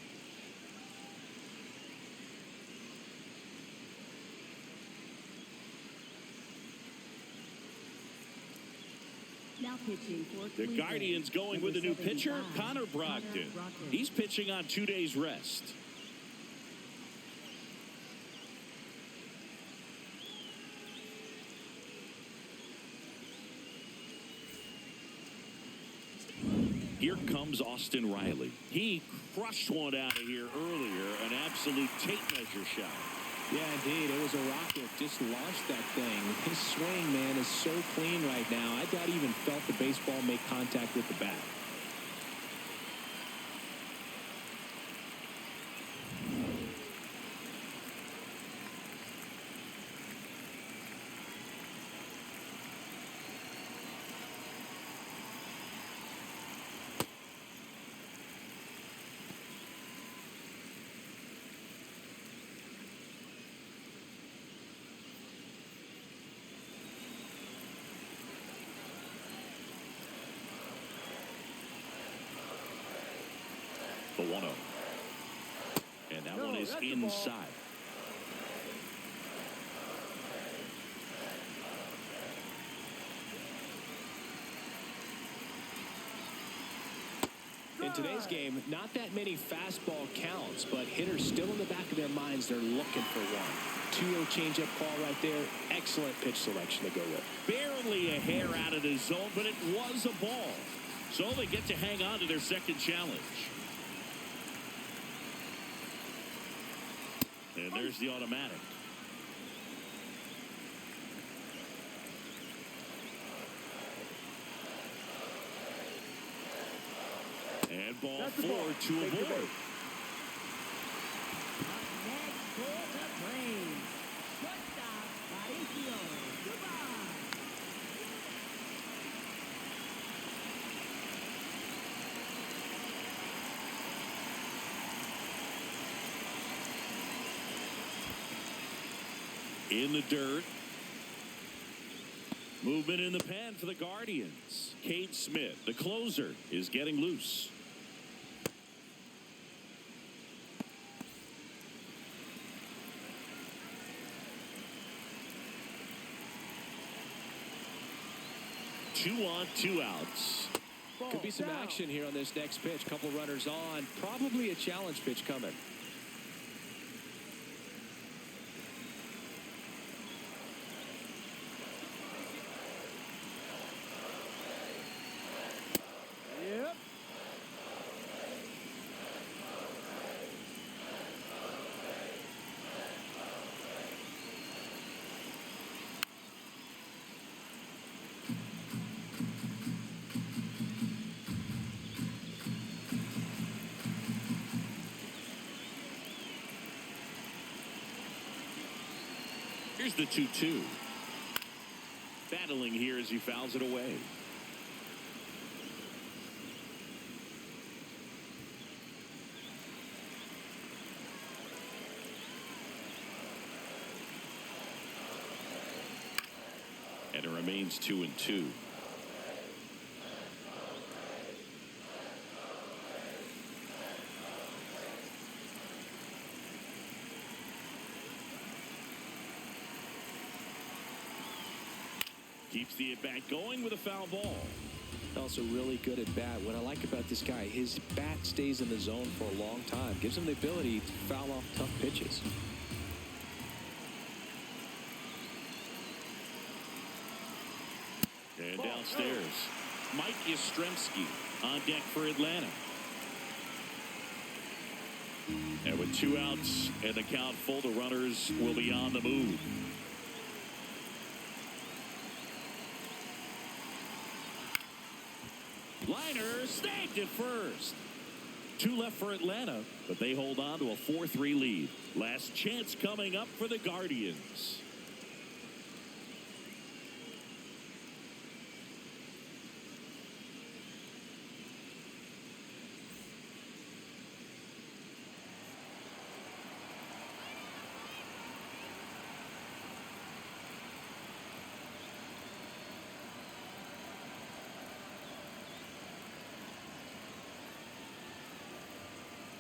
Now pitching for The Cleveland, Guardians going number with a new pitcher, 75, Connor Brogdon. Brogdon. He's pitching on 2 days rest. Here comes Austin Riley. He crushed one out of here earlier, an absolute tape measure shot. Yeah, indeed. It was a rocket. Just launched that thing. His swing, man, is so clean right now. I doubt he even felt the baseball make contact with the bat. The 1-0. And that one is inside. In today's game, not that many fastball counts, but hitters still in the back of their minds, they're looking for one. 2-0 changeup call right there. Excellent pitch selection to go with. Barely a hair out of the zone, but it was a ball. So they get to hang on to their second challenge. And there's the automatic. And ball 4 to a board. Next for the Braves. Shortstop, Mauricio. Goodbye. In the dirt. Movement in the pen for the Guardians. Cade Smith, the closer, is getting loose. Two on, 2 outs. Could be some action here on this next pitch. Couple runners on. Probably a challenge pitch coming. Yep. Here's the 2-2. Battling here as he fouls it away. And it remains 2-2. Keeps the at-bat going with a foul ball. Also really good at bat. What I like about this guy, his bat stays in the zone for a long time. Gives him the ability to foul off tough pitches. And downstairs, Mike Yastrzemski on deck for Atlanta. And with 2 outs and the count full, the runners will be on the move. Liner snagged at first. 2 left for Atlanta, but they hold on to a 4-3 lead. Last chance coming up for the Guardians.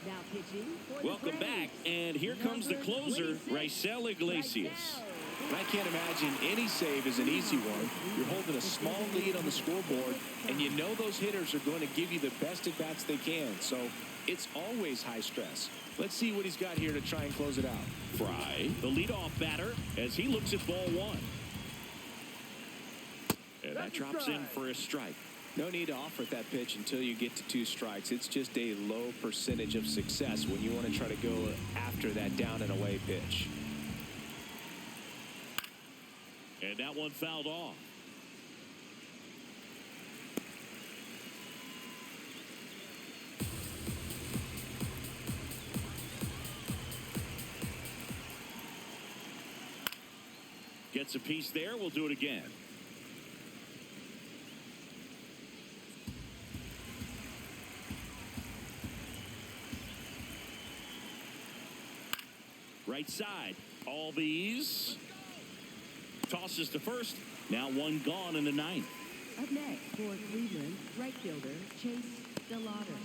Now pitching for the Welcome Braves. back, and here comes the closer, Raisel Iglesias. And I can't imagine any save is an easy one. You're holding a small lead on the scoreboard, and you know those hitters are going to give you the best at-bats they can. So it's always high stress. Let's see what he's got here to try and close it out. Fry, the leadoff batter, as he looks at ball one. And that drops in for a strike. No need to offer at that pitch until you get to 2 strikes. It's just a low percentage of success when you want to try to go after that down and away pitch. And that one fouled off. Gets a piece there. We'll do it again. Right side. All these. Tosses to first. Now one gone in the 9th. Up next for Cleveland, right fielder Chase DeLauder.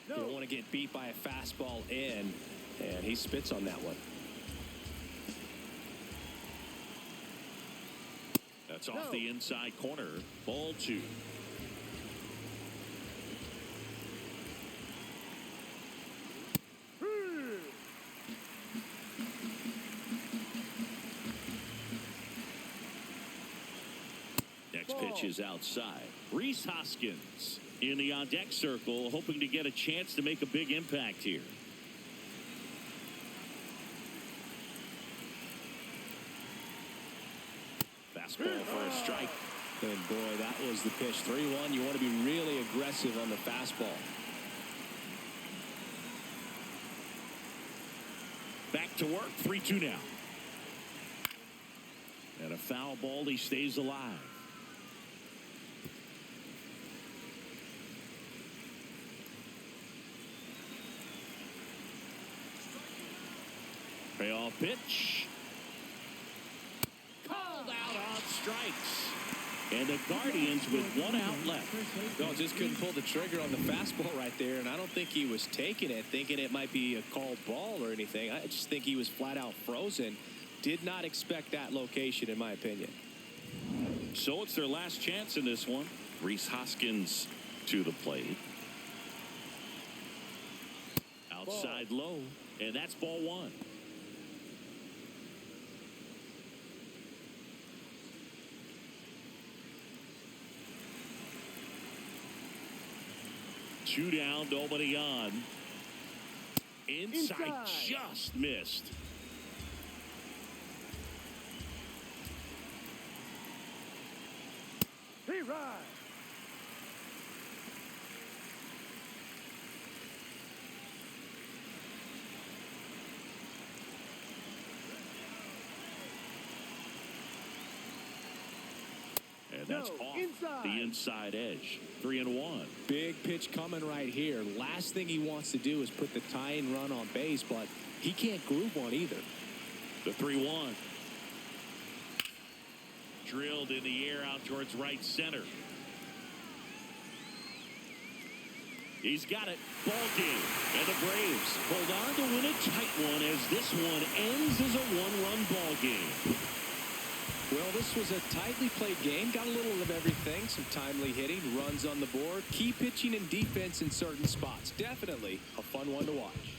You don't want to get beat by a fastball in, and he spits on that one. That's off the inside corner. Ball 2. Next pitch is outside. Rhys Hoskins in the on-deck circle, hoping to get a chance to make a big impact here. Fastball for a strike. And boy, that was the pitch. 3-1. You want to be really aggressive on the fastball. Back to work. 3-2 now. And a foul ball. He stays alive. Payoff pitch. Called out on strikes. And the Guardians with 1 out left. No, just couldn't pull the trigger on the fastball right there, and I don't think he was taking it, thinking it might be a called ball or anything. I just think he was flat out frozen. Did not expect that location, in my opinion. So it's their last chance in this one. Rhys Hoskins to the plate. Outside low, and that's ball 1. Two down, nobody on. Inside. Just missed. He rides. And that's off the inside edge. 3-1. Big pitch coming right here. Last thing he wants to do is put the tying run on base, but he can't groove one either. The 3-1. Drilled in the air out towards right center. He's got it. Ball game. And the Braves hold on to win a tight one as this one ends as a 1-run ball game. Well, this was a tightly played game. Got a little of everything. Some timely hitting, runs on the board, key pitching and defense in certain spots. Definitely a fun one to watch.